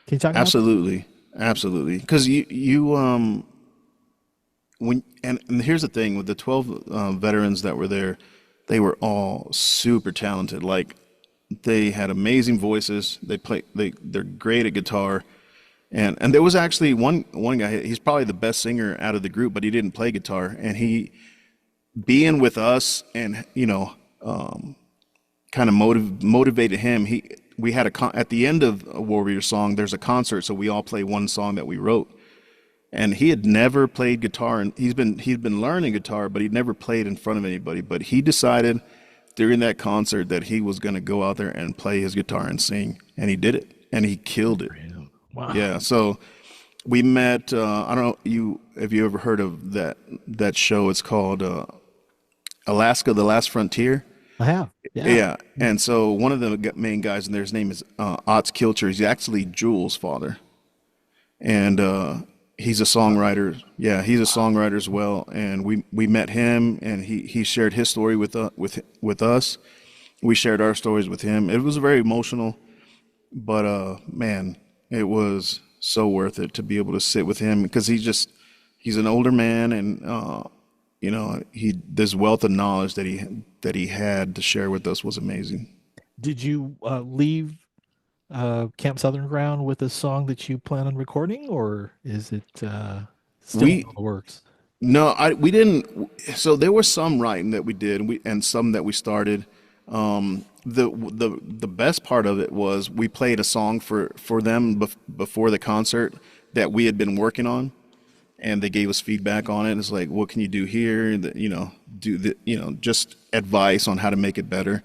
Can you talk about that? absolutely. Absolutely. Because and here's the thing with the 12 veterans that were there, they were all super talented. Like they had amazing voices. They're great at guitar. And there was actually one guy, he's probably the best singer out of the group, but he didn't play guitar. And he being with us and kind of motivated him. We had at the end of a Warrior song, there's a concert, so we all play one song that we wrote. And he had never played guitar, and he'd been learning guitar, but he'd never played in front of anybody. But he decided during that concert that he was going to go out there and play his guitar and sing, and he did it, and he killed it. Wow. Yeah. So we met. I don't know have you ever heard of that show? It's called Alaska: The Last Frontier. I have. Yeah. Yeah. And so one of the main guys in there, his name is Otts Kilcher. He's actually Jules' father, and he's a songwriter. Yeah, he's a songwriter as well. And we met him, and he shared his story with us. We shared our stories with him. It was very emotional, but man, it was so worth it to be able to sit with him because he's an older man, and this wealth of knowledge that he had to share with us was amazing. Did you leave Camp Southern Ground with a song that you plan on recording, or is it still in the works? No, we didn't. So there was some writing that we did, and some that we started. The best part of it was we played a song for them before the concert that we had been working on, and they gave us feedback on it. It's like, what can you do here? Just advice on how to make it better.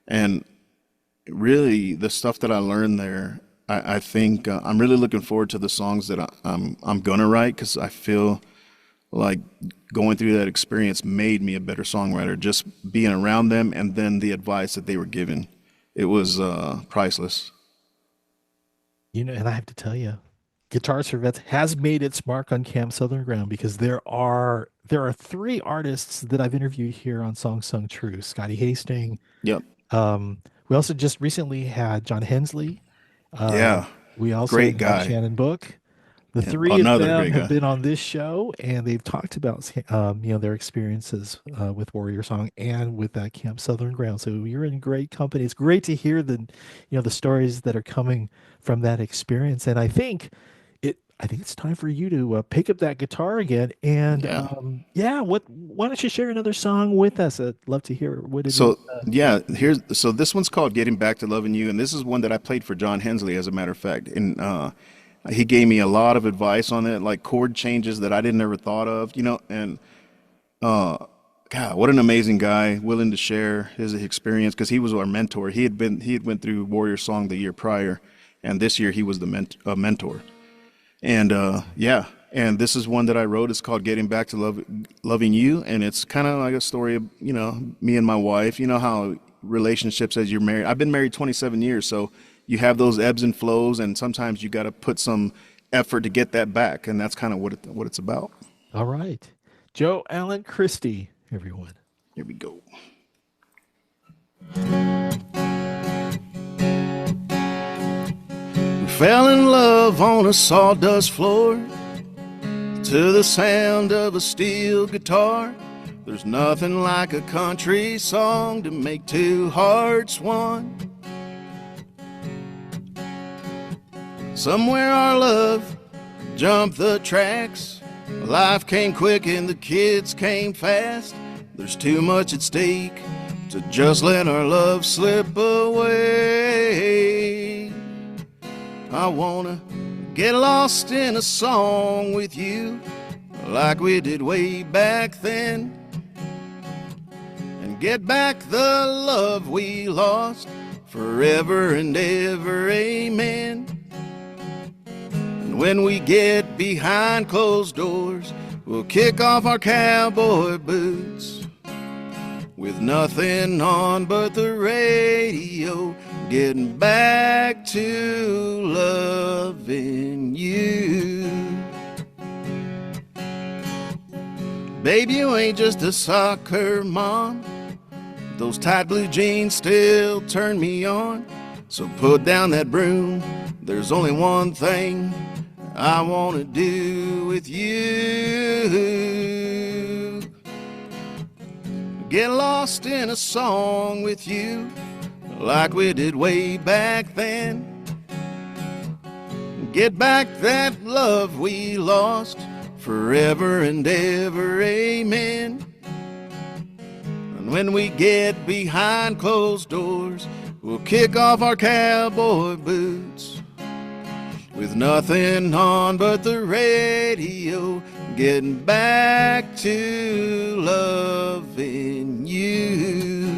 And really, the stuff that I learned there, I think I'm really looking forward to the songs that I'm gonna write, because I feel like going through that experience made me a better songwriter. Just being around them, and then the advice that they were giving, it was priceless. And I have to tell you, Guitars for Vets has made its mark on Camp Southern Ground, because there are three artists that I've interviewed here on Song Sung True. Scotty Hastings. Yep. We also just recently had John Hensley. Yeah. We also Great had guy. Shannon Book. The Yeah, three of another them great have guy. been on this show, and they've talked about their experiences with Warrior Song and with that Camp Southern Ground. So you're in great company. It's great to hear the stories that are coming from that experience. And I think it's time for you to pick up that guitar again. And Yeah. why don't you share another song with us? I'd love to hear what it is. So this one's called "Getting Back to Loving You," and this is one that I played for John Hensley, as a matter of fact. And he gave me a lot of advice on it, like chord changes that I didn't ever thought of, and God, what an amazing guy, willing to share his experience, because he was our mentor. He had went through Warrior Song the year prior, and this year he was the mentor. And and this is one that I wrote. It's called "Getting Back to Loving You," and it's kind of like a story of me and my wife. You know how relationships, as you're married. I've been married 27 years, so you have those ebbs and flows, and sometimes you got to put some effort to get that back, and that's kind of what it's about. All right, Joe Allen Christi, everyone. Here we go. We fell in love on a sawdust floor to the sound of a steel guitar. There's nothing like a country song to make two hearts one. Somewhere our love jumped the tracks. Life came quick and the kids came fast. There's too much at stake to just let our love slip away. I wanna get lost in a song with you, like we did way back then, and get back the love we lost forever and ever, amen. And when we get behind closed doors, we'll kick off our cowboy boots, with nothing on but the radio, getting back to loving you. Baby, you ain't just a soccer mom. Those tight blue jeans still turn me on. So put down that broom. There's only one thing I want to do with you. Get lost in a song with you, like we did way back then. Get back that love we lost, forever and ever, amen. And when we get behind closed doors, we'll kick off our cowboy boots, with nothing on but the radio, getting back to loving you.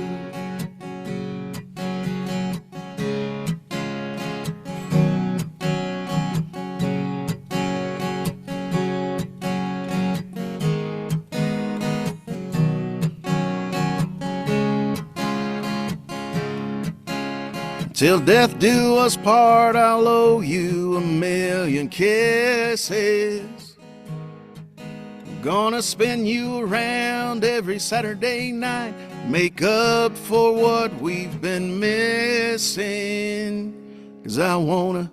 Till death do us part, I'll owe you 1,000,000 kisses. Gonna spin you around every Saturday night, make up for what we've been missing. 'Cause I wanna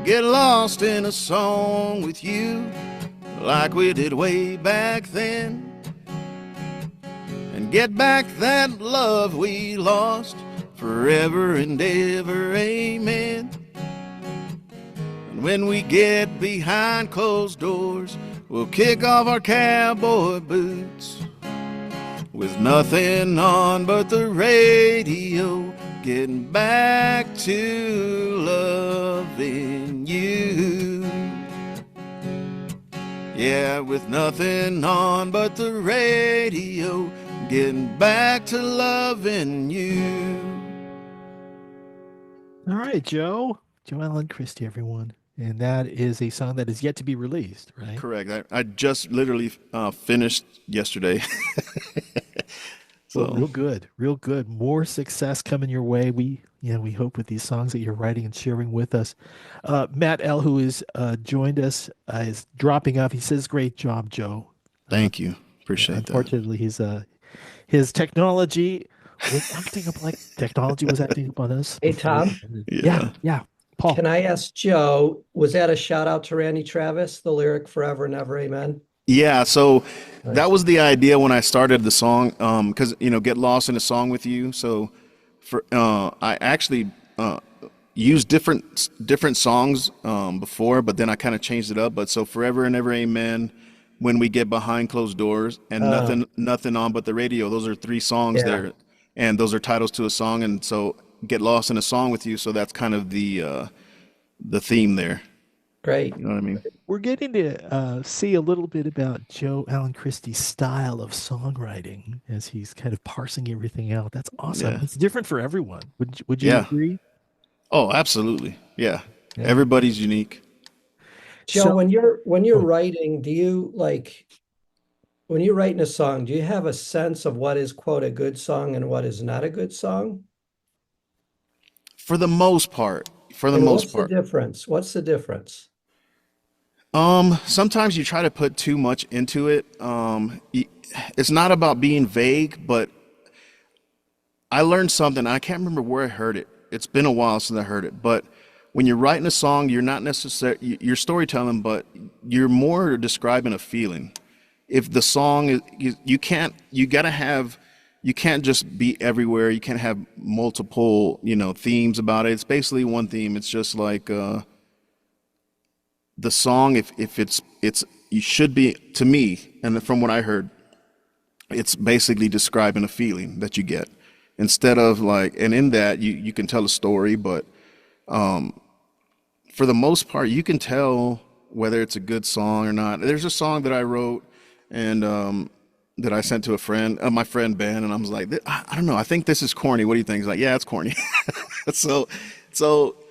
get lost in a song with you, like we did way back then. And get back that love we lost, forever and ever, amen. And when we get behind closed doors, we'll kick off our cowboy boots, with nothing on but the radio, getting back to loving you. Yeah, with nothing on but the radio, getting back to loving you. All right, Joe Allen Christi, everyone. And that is a song that is yet to be released, right? Correct. I just literally finished yesterday. Well, real good. More success coming your way. We hope with these songs that you're writing and sharing with us. Matt L., who is joined us, is dropping off. He says, "Great job, Joe." Thank you. Appreciate that. Unfortunately, his technology was acting up like technology was acting up on us. Hey, Tom. Yeah. Paul. Can I ask Joe, was that a shout out to Randy Travis, the lyric Forever and Ever, Amen? Yeah, so that was the idea when I started the song, because get lost in a song with you. So I actually used different songs before, but then I kind of changed it up. But so Forever and Ever, Amen, When We Get Behind Closed Doors, and nothing on but the radio. Those are 3 songs there, and those are titles to a song. And so Get Lost in a Song with You. So that's kind of the theme there. Great. You know what I mean? We're getting to see a little bit about Joe Allen Christi's style of songwriting as he's kind of parsing everything out. That's awesome. Yeah. It's different for everyone. Would you agree? Oh, absolutely. Yeah. Everybody's unique. Joe, So- when you're writing, do you when you're writing a song, do you have a sense of what is, quote, a good song and what is not a good song? For the most part. And what's the difference? What's the difference? Sometimes you try to put too much into it. It's not about being vague, but I learned something. I can't remember where I heard it. It's been a while since I heard it, but when you're writing a song, you're not necessarily, you're storytelling, but you're more describing a feeling. If the song is, you can't just be everywhere. You can't have multiple, themes about it. It's basically one theme. It's just like, the song, if it's, you should be, to me, and from what I heard, it's basically describing a feeling that you get instead of and in that you can tell a story, but, for the most part, you can tell whether it's a good song or not. There's a song that I wrote and that I sent to a friend, my friend Ben, and I was like, I don't know, I think this is corny. What do you think? He's like, yeah, it's corny. So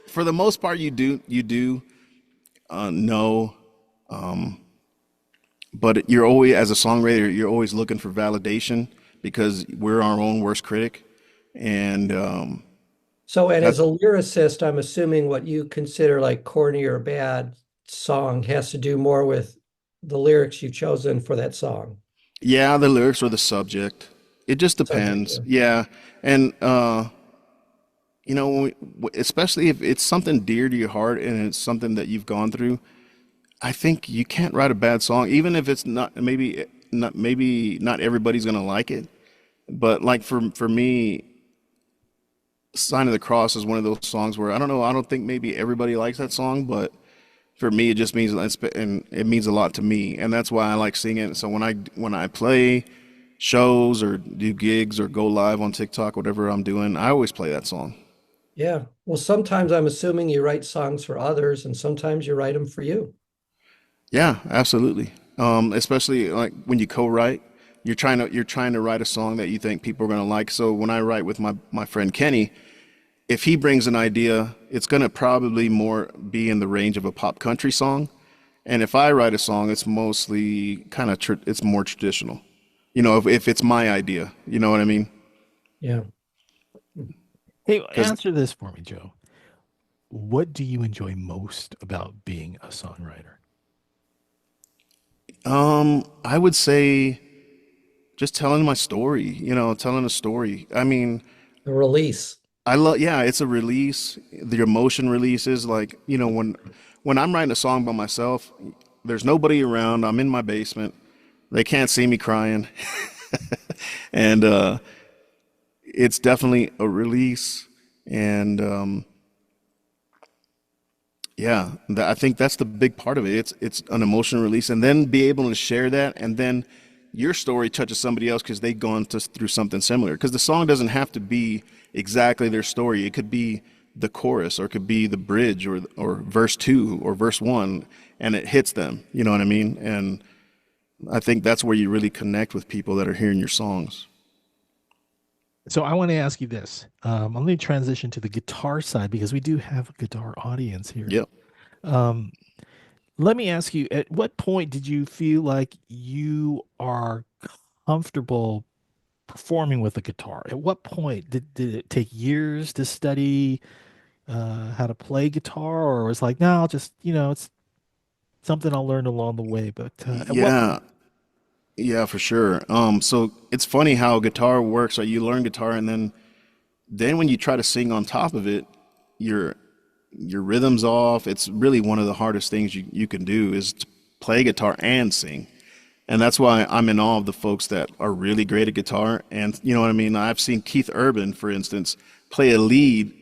for the most part, you do know, but you're always, as a songwriter, you're always looking for validation because we're our own worst critic, and as a lyricist, I'm assuming what you consider like corny or bad song has to do more with the lyrics you've chosen for that song. Yeah, the lyrics or the subject. It just Subject, depends. yeah. Yeah. And you know, especially if it's something dear to your heart and it's something that you've gone through, I think you can't write a bad song, even if it's maybe not everybody's gonna like it. But like for me, Sign of the Cross is one of those songs where I don't know, I don't think maybe everybody likes that song, but for me it just means and it means a lot to me, and that's why I like singing it. So when I play shows or do gigs or go live on TikTok, whatever I'm doing, I always play that song. Yeah. Well, sometimes I'm assuming you write songs for others, and sometimes you write them for you. Yeah, absolutely. Especially like when you co-write, you're trying to write a song that you think people are gonna like. So when I write with my friend Kenny, if he brings an idea, it's gonna probably more be in the range of a pop country song. And if I write a song, it's mostly it's more traditional. If it's my idea, you know what I mean? Yeah. Hey, Because answer this for me, Joe. What do you enjoy most about being a songwriter? I would say just telling my story, telling a story. I mean, The release. yeah, it's a release. The emotion releases, like, when I'm writing a song by myself, there's nobody around. I'm in my basement. They can't see me crying. And it's definitely a release. And yeah, I think that's the big part of it. It's an emotional release, and then be able to share that, and then your story touches somebody else because they've gone through something similar. Because the song doesn't have to be exactly their story. It could be the chorus, or it could be the bridge, or verse two, or verse one, and it hits them. You know what I mean? And I think that's where you really connect with people that are hearing your songs. So I want to ask you this. I'm going to transition to the guitar side because we do have a guitar audience here. Yep. Um, Let me ask you, at what point did you feel like you are comfortable performing with a guitar? At what point did it take years to study how to play guitar, or was like, no, I'll just, it's something I'll learn along the way. But at what Yeah. Yeah, for sure. So it's funny how guitar works. Right? You learn guitar, and then when you try to sing on top of it, your your rhythm's off. It's really one of the hardest things you can do is to play guitar and sing. And that's why I'm in awe of the folks that are really great at guitar. And you know what I mean? I've seen Keith Urban, for instance, play a lead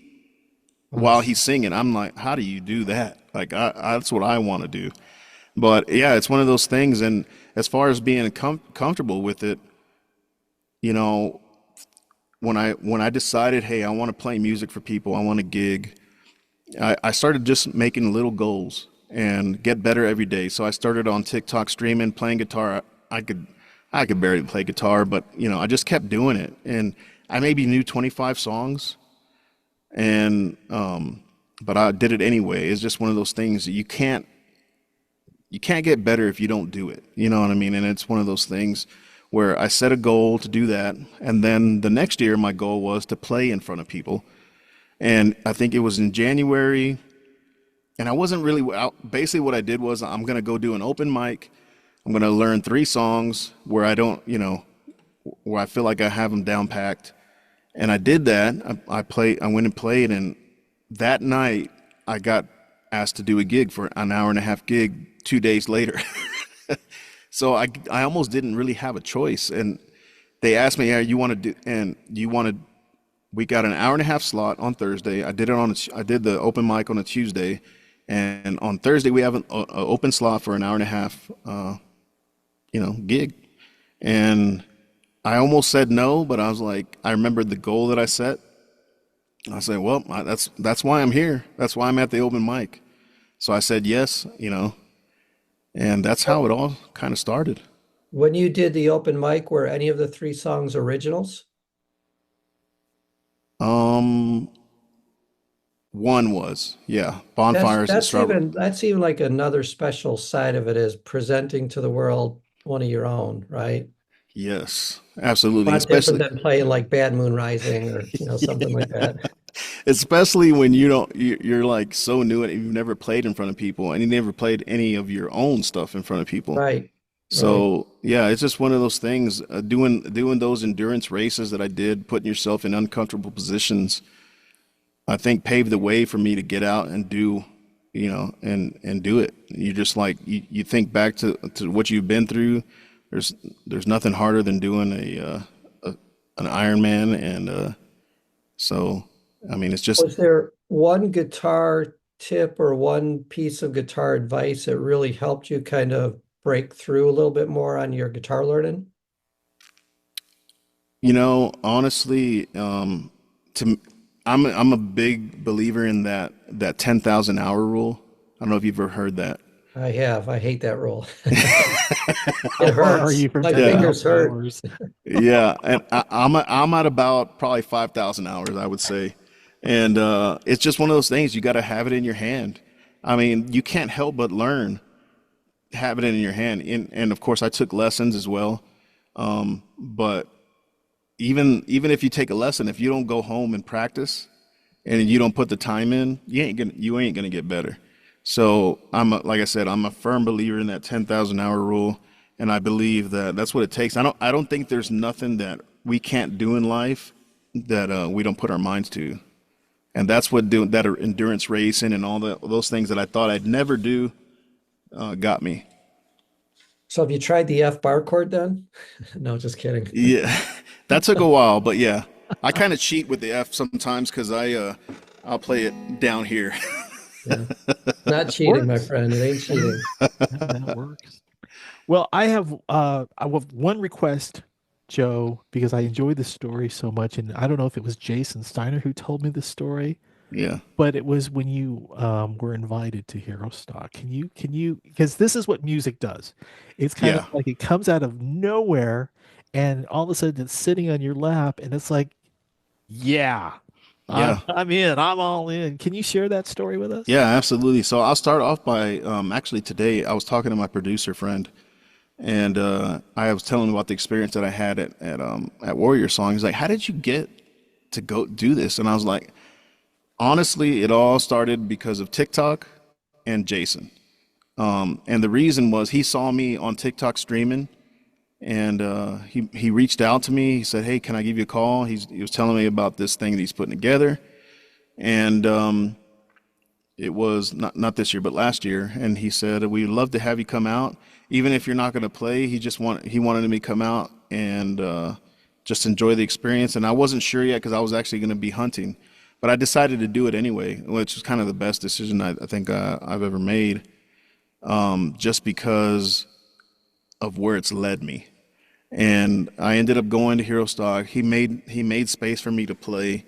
while Nice. he's singing. I'm like, how do you do that? Like, that's what I want to do. But yeah, it's one of those things. And as far as being comfortable with it, you know, when I decided, hey, I want to play music for people, I want to gig, I started just making little goals and get better every day. So I started on TikTok streaming, playing guitar. I could I could barely play guitar, but I just kept doing it. And I maybe knew 25 songs, and but I did it anyway. It's just one of those things that you can't get better if you don't do it. You know what I mean? And it's one of those things where I set a goal to do that, and then the next year my goal was to play in front of people. And I think it was in January, and I wasn't really out. Basically, what I did was I'm gonna go do an open mic. I'm gonna learn 3 songs where I don't, where I feel like I have them down packed. And I did that. I went and played, and that night I got asked to do a gig for an hour and a half gig 2 days later. So I almost didn't really have a choice. And they asked me, "Yeah, you want to do?" And you want to? We got an hour and a half slot on Thursday. I did the open mic on a Tuesday, and on Thursday we have a open slot for an hour and a half, gig. And I almost said no, but I was like, I remembered the goal that I set. I said, well, that's why I'm here. That's why I'm at the open mic. So I said yes, and that's how it all kind of started. When you did the open mic, were any of the 3 songs originals? Um, One was, yeah, That's bonfires and that's strawberry. even that's even like another special side of it is presenting to the world one of your own, right? Yes, absolutely. A lot different Especially, than playing like Bad Moon Rising or something like that. especially when you're like so new and you've never played in front of people and you never played any of your own stuff in front of people. Right. Right. So yeah, it's just one of those things. Doing those endurance races that I did, putting yourself in uncomfortable positions, I think paved the way for me to get out and do, and do it. You just like you think back to what you've been through. There's there's nothing harder than doing an Ironman, and so I mean it's just Was there one guitar tip or one piece of guitar advice that really helped you kind of break through a little bit more on your guitar learning? honestly, to I'm a big believer in that 10,000 hour rule. I don't know if you've ever heard that. I have. I hate that rule. How It far are hurts. you from My Yeah. fingers 10,000 hurt. hours? Yeah, and I'm at about probably 5,000 hours, I would say, and it's just one of those things. You got to have it in your hand. I mean, you can't help but learn, have it in your hand, and of course, I took lessons as well. But even if you take a lesson, if you don't go home and practice, and you don't put the time in, you ain't gonna get better. So like I said, I'm a firm believer in that 10,000 hour rule, and I believe that that's what it takes. I don't think there's nothing that we can't do in life that we don't put our minds to, and that's what doing that endurance racing and all those things that I thought I'd never do got me. So have you tried the F bar chord then? No, just kidding. Yeah, that took a while, but yeah, I kind of cheat with the F sometimes because I'll play it down here. Yeah. Not cheating, my Works. friend. It ain't cheating. That works. Well, I have one request, Joe, because I enjoyed the story so much, and I don't know if it was Jason Steiner who told me this story, Yeah, but it was when you were invited to Hero Stock. Can you because this is what music does. It's kind of yeah, like it comes out of nowhere and all of a sudden it's sitting on your lap and it's like, yeah, yeah. I'm in, I'm all in. Can you share that story with us? Yeah, absolutely. So I'll start off by actually today I was talking to my producer friend, and I was telling him about the experience that I had at Warrior Song. He's like, "How did you get to go do this?" And I was like, "Honestly, it all started because of TikTok and Jason. And the reason was he saw me on TikTok streaming, and he reached out to me. He said, "Hey, can I give you a call?" He was telling me about this thing that he's putting together, and it was not this year, but last year, and he said we'd love to have you come out, even if you're not going to play. He wanted me to come out and just enjoy the experience. And I wasn't sure yet because I was actually going to be hunting, but I decided to do it anyway, which was kind of the best decision I think I've ever made, just because of where it's led me. And I ended up going to Hero Stock. He made space for me to play.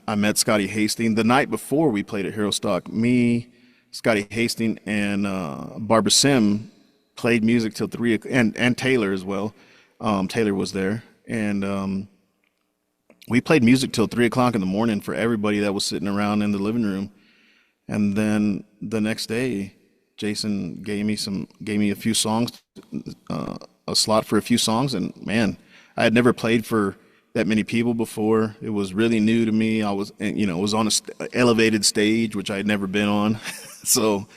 I met Scotty Hastings the night before we played at Hero Stock. Me, Scotty Hastings, and Barbara Sim played music till and Taylor as well. Taylor was there, and we played music till 3 o'clock in the morning for everybody that was sitting around in the living room. And then the next day, Jason gave me a few songs, a slot for a few songs, and man, I had never played for that many people before. It was really new to me. It was on a elevated stage, which I had never been on. So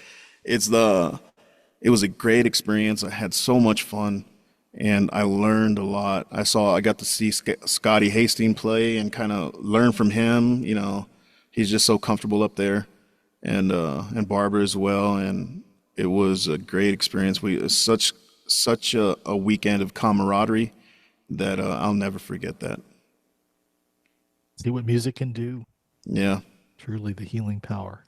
it's it was a great experience. I had so much fun, and I learned a lot. I got to see Scotty Hastings play and kind of learn from him. He's just so comfortable up there, and Barbara as well. And it was a great experience. We it was such a weekend of camaraderie that I'll never forget that. See what music can do. Yeah, Truly the healing power.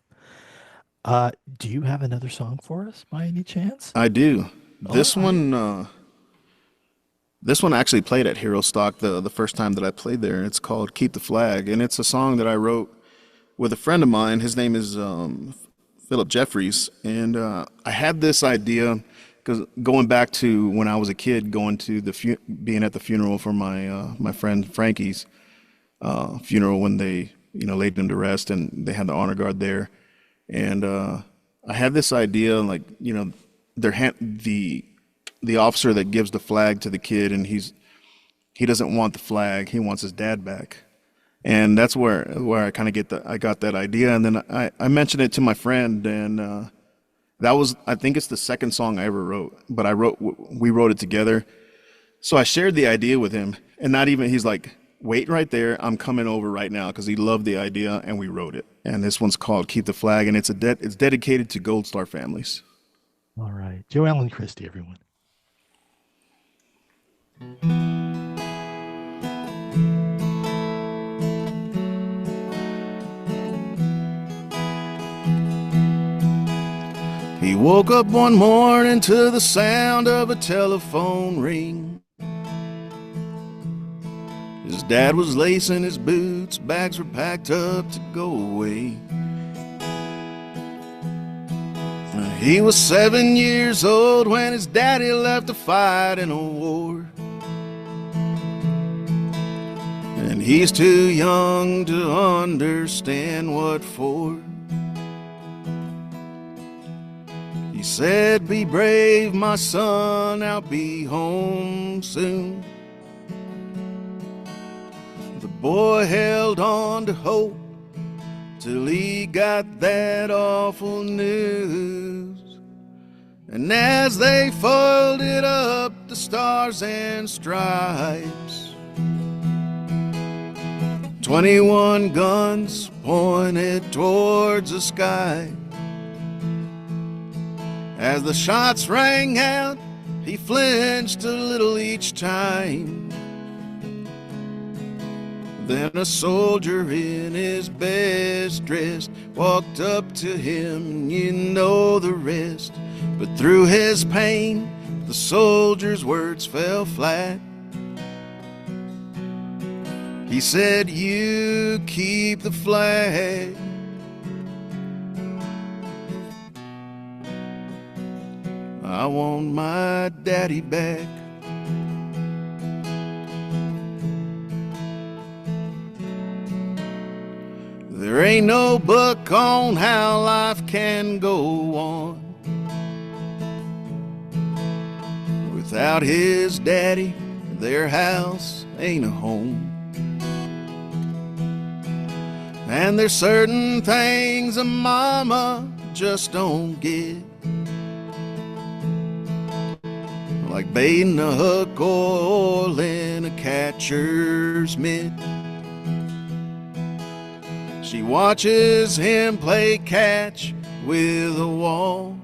Do you have another song for us by any chance? I do. All right. This one actually played at Hero Stock the first time that I played there. It's called "Keep the Flag," and it's a song that I wrote with a friend of mine. His name is Philip Jeffries, and I had this idea because going back to when I was a kid, going to being at the funeral for my friend Frankie's funeral when they laid him to rest, and they had the honor guard there, and I had this idea like the officer that gives the flag to the kid, and he doesn't want the flag, he wants his dad back. And that's where I kind of I got that idea, and then I mentioned it to my friend, and That was, I think it's the second song I ever wrote, but we wrote it together. So I shared the idea with him, and not even, he's like, wait right there, I'm coming over right now, because he loved the idea, and we wrote it. And this one's called Keep the Flag, and it's dedicated to Gold Star families. All right. Joe Allen Christi, everyone. He woke up one morning to the sound of a telephone ring. His dad was lacing his boots, bags were packed up to go away. He was 7 years old when his daddy left to fight in a war. And he's too young to understand what for. He said, be brave, my son, I'll be home soon. The boy held on to hope till he got that awful news. And as they folded up the stars and stripes, 21 guns pointed towards the sky. As the shots rang out, he flinched a little each time. Then a soldier in his best dress walked up to him, and you know the rest. But through his pain, the soldier's words fell flat. He said, you keep the flag. I want my daddy back. There ain't no book on how life can go on without his daddy. Their house ain't a home. And there's certain things a mama just don't get, like baiting a hook or oil in a catcher's mitt. She watches him play catch with a wall.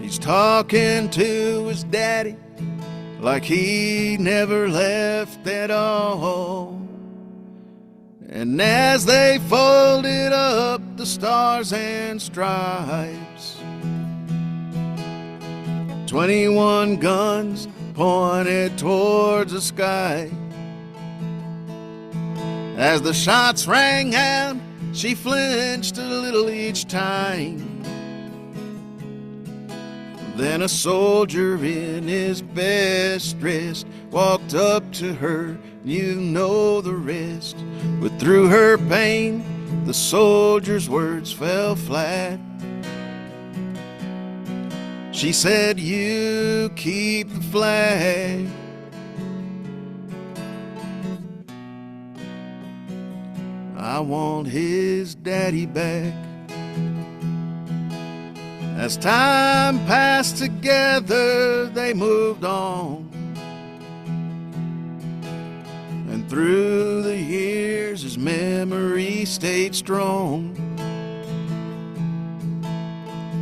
He's talking to his daddy like he never left at all. And as they folded up the stars and stripes, 21 guns pointed towards the sky. As the shots rang out, she flinched a little each time. Then a soldier in his best dress walked up to her, you know the rest. But through her pain, the soldier's words fell flat. She said, you keep the flag. I want his daddy back. As time passed together, they moved on. And through the years, his memory stayed strong.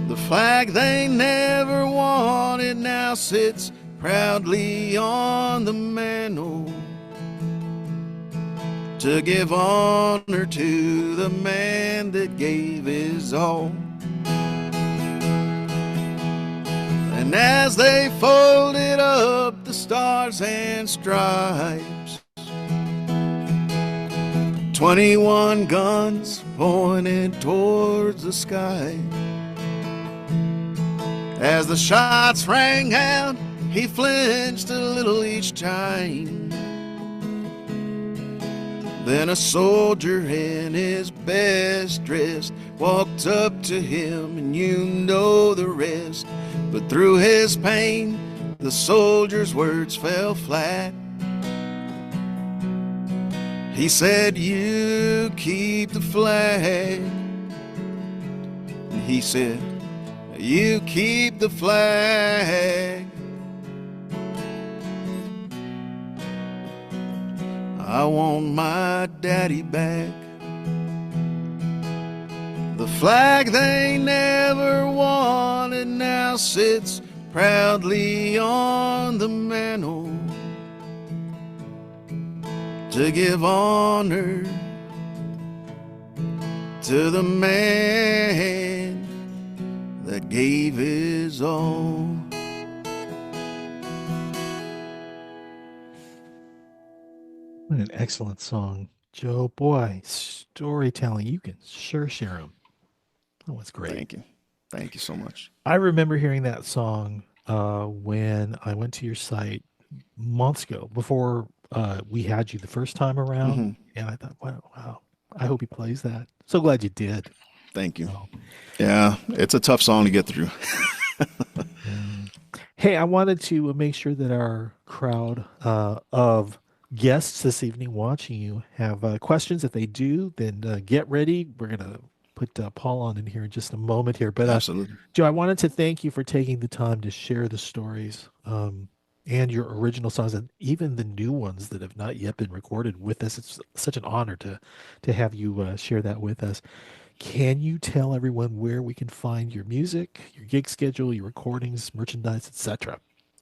The flag they never wanted now sits proudly on the mantle to give honor to the man that gave his all. And as they folded up the stars and stripes, 21 guns pointed towards the sky. As the shots rang out, he flinched a little each time. Then a soldier in his best dress walked up to him, and you know the rest. But through his pain, the soldier's words fell flat. He said, you keep the flag. he said, you keep the flag. I want my daddy back. The flag they never wanted now sits proudly on the mantle to give honor to the man that gave his all. What an excellent song. Joe, boy, storytelling. You can sure share them. That was great. Thank you. Thank you so much. I remember hearing that song when I went to your site months ago before we had you the first time around. Mm-hmm. And I thought, wow, I hope he plays that. So glad you did. Thank you. So, Yeah, it's a tough song to get through. hey, I wanted to make sure that our crowd of guests this evening watching you have questions. If they do, then get ready. We're going to put Paul on in here in just a moment here. But Absolutely. Joe, I wanted to thank you for taking the time to share the stories and your original songs and even the new ones that have not yet been recorded with us. It's such an honor to have you share that with us. Can you tell everyone where we can find your music, your gig schedule, your recordings, merchandise, etc.?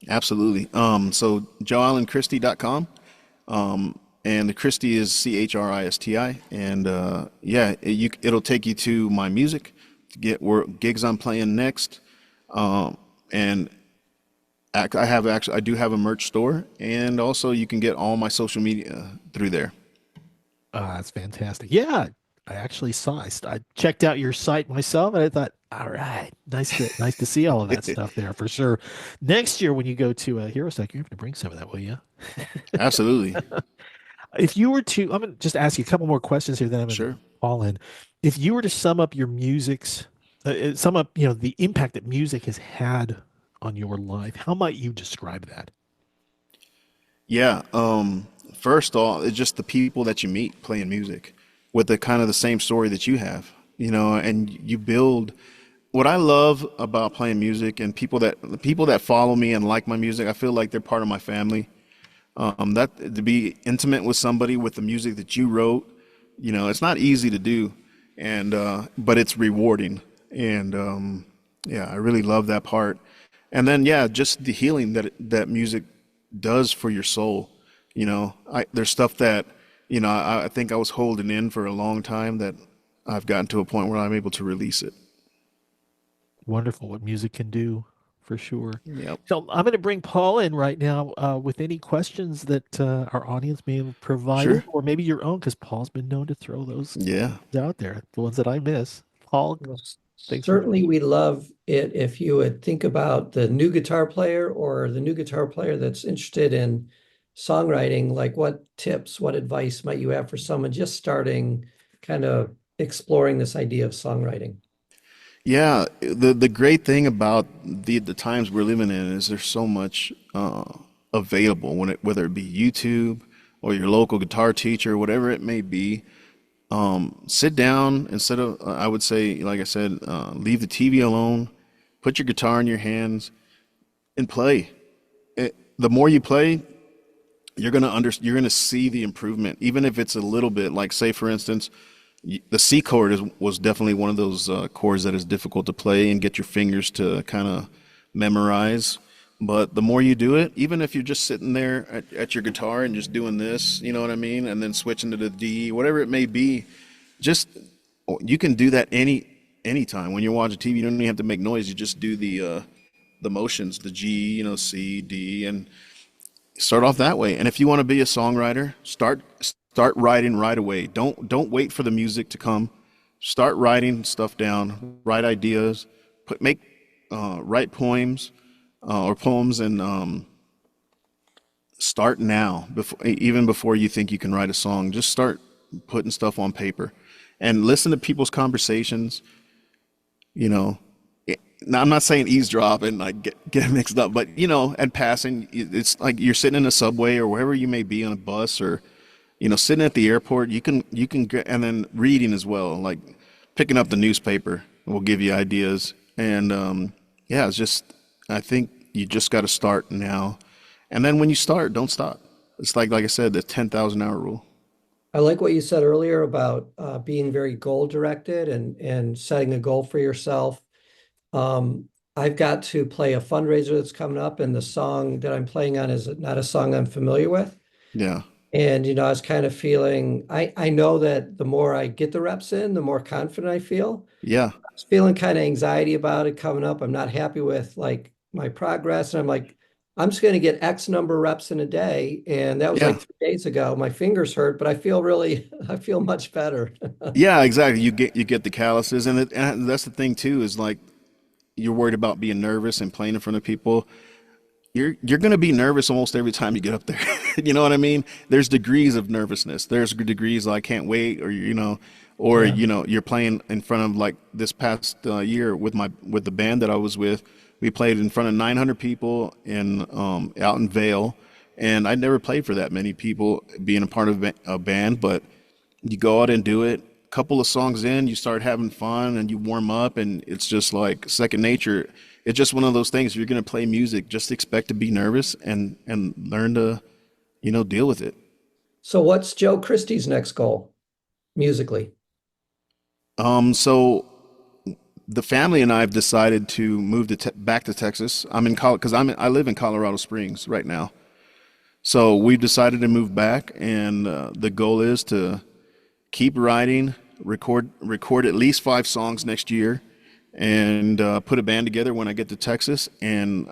Absolutely. So joeallenchristi.com. And the Christi is Christi. And yeah, it'll take you to my music, to get where gigs I'm playing next. And I do have a merch store, and also you can get all my social media through there. That's fantastic. Yeah, I actually saw. I checked out your site myself, and I thought, all right, nice to see all of that stuff there for sure. Next year, when you go to HeroSec, you're going to bring some of that, will you? Absolutely. If you were to, I'm going to just ask you a couple more questions here, then I'm going Sure. to fall in. If you were to sum up your sum up, the impact that music has had on your life, how might you describe that? Yeah. First off, it's just the people that you meet playing music with the kind of the same story that you have, and you build. What I love about playing music and the people that follow me and like my music, I feel like they're part of my family. That to be intimate with somebody with the music that you wrote, it's not easy to do, and but it's rewarding, and yeah, I really love that part. And then yeah, just the healing that music does for your soul. There's stuff that I think I was holding in for a long time that I've gotten to a point where I'm able to release it. Wonderful what music can do, for sure. Yep. So I'm going to bring Paul in right now with any questions that our audience may have provided, Sure. or maybe your own, because Paul's been known to throw those Yeah. out there, the ones that I miss. Paul, Well, thanks for certainly we'd love it if you would think about the new guitar player or the new guitar player that's interested in songwriting. Like, what tips, what advice might you have for someone just starting, kind of exploring this idea of songwriting? Yeah, the great thing about the times we're living in is there's so much available whether it be YouTube or your local guitar teacher, whatever it may be. Sit down instead of I would say, like I said, leave the TV alone, put your guitar in your hands, and play. The more you play, you're gonna see the improvement, even if it's a little bit. Like, say for instance, the C chord was definitely one of those chords that is difficult to play and get your fingers to kind of memorize. But the more you do it, even if you're just sitting there at your guitar and just doing this, you know what I mean, and then switching to the D, whatever it may be, just you can do that anytime. When you're watching TV, you don't even have to make noise. You just do the motions, the G, C, D, and start off that way. And if you want to be a songwriter, start writing right away. Don't wait for the music to come. Start writing stuff down, write ideas, write poems or poems, and start now, even before you think you can write a song. Just start putting stuff on paper and listen to people's conversations. Now, I'm not saying eavesdrop and like get mixed up, but and passing, it's like you're sitting in a subway or wherever you may be on a bus, or sitting at the airport. You can get, and then reading as well, like picking up the newspaper We'll give you ideas. And yeah, it's just, I think you just got to start now. And then when you start, don't stop. It's like I said, the 10,000 hour rule. I like what you said earlier about being very goal directed and setting a goal for yourself. I've got to play a fundraiser that's coming up, and the song that I'm playing on is not a song I'm familiar with. Yeah. And, I was kind of feeling, I know that the more I get the reps in, the more confident I feel. Yeah. I was feeling kind of anxiety about it coming up. I'm not happy with like my progress. And I'm like, I'm just going to get X number of reps in a day. And that was Yeah. like 3 days ago. My fingers hurt, but I feel much better. Yeah, exactly. You get the calluses, and that's the thing too, is like you're worried about being nervous and playing in front of people. You're going to be nervous almost every time you get up there. You know what I mean? There's degrees of nervousness. There's degrees like, I can't wait, or you're playing in front of, like this past year with the band that I was with. We played in front of 900 people out in Vale, and I'd never played for that many people being a part of a band, but you go out and do it. Couple of songs in, you start having fun and you warm up, and it's just like second nature. It's just one of those things. If you're going to play music, just expect to be nervous and learn to, deal with it. So what's Joe Christie's next goal musically? So the family and I have decided to move back to Texas. I'm in college because I live in Colorado Springs right now. So we've decided to move back, and the goal is to keep writing, record at least 5 songs next year, and put a band together when I get to Texas. And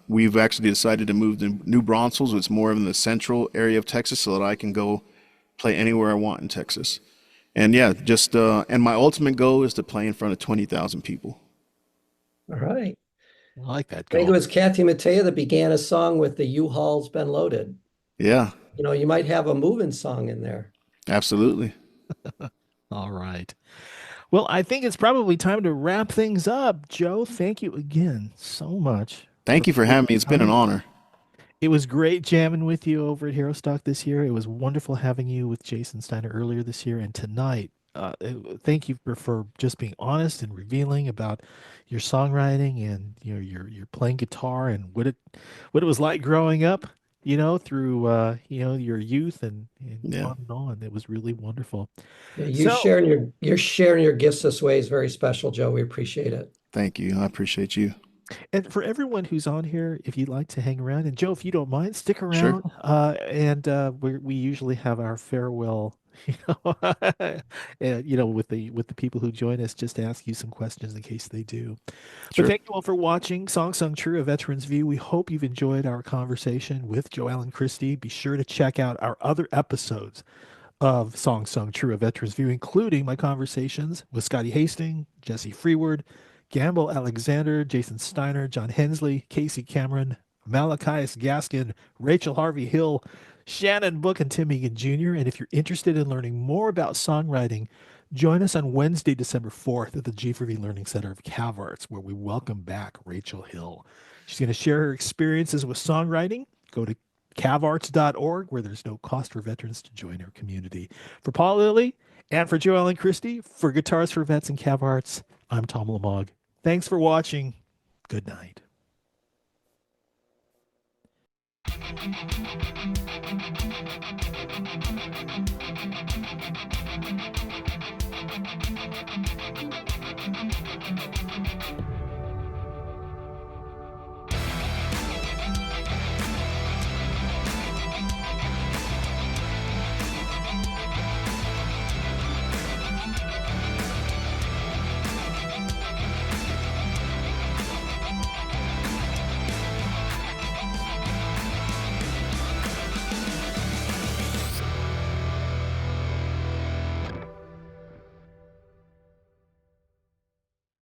we've actually decided to move to New Braunfels. It's more in the central area of Texas, so that I can go play anywhere I want in Texas. And yeah, just and my ultimate goal is to play in front of 20,000 people. All right. I like that I think it goal. was Kathy Mattea that began a song with the U-Haul's Been Loaded. Yeah, You might have a moving song in there. absolutely. All right. Well, I think it's probably time to wrap things up. Joe, thank you again so much. Thank you for having me. It's been an honor. It was great jamming with you over at Hero Stock this year. It was wonderful having you with Jason Steiner earlier this year, and tonight. Thank you for just being honest and revealing about your songwriting and your playing guitar and what it was like growing up. Through your youth and Yeah. on and on. It was really wonderful. Yeah, you So- sharing your gifts this way is very special, Joe. We appreciate it. Thank you. I appreciate you. And for everyone who's on here, if you'd like to hang around, and Joe, if you don't mind, stick Sure. around. We usually have our farewell, with the people who join us, just to ask you some questions in case they do. Sure. But thank you all for watching Song Sung True, a Veteran's View. We hope you've enjoyed our conversation with Joe Allen Christi. Be sure to check out our other episodes of Song Sung True, a Veteran's View, including my conversations with Scotty Hastings, Jesse Freeward, Gamble Alexander, Jason Steiner, John Hensley, Casey Cameron, Malachias Gaskin, Rachel Harvey Hill, Shannon Book, and Tim Egan Jr. And if you're interested in learning more about songwriting, join us on Wednesday, December 4th at the G4V Learning Center of CavArts, where we welcome back Rachel Hill. She's going to share her experiences with songwriting. Go to cavarts.org, where there's no cost for veterans to join our community. For Paul Lilly and for Joe Allen Christi, for Guitars for Vets and CavArts, I'm Tom Lamog. Thanks for watching. Good night.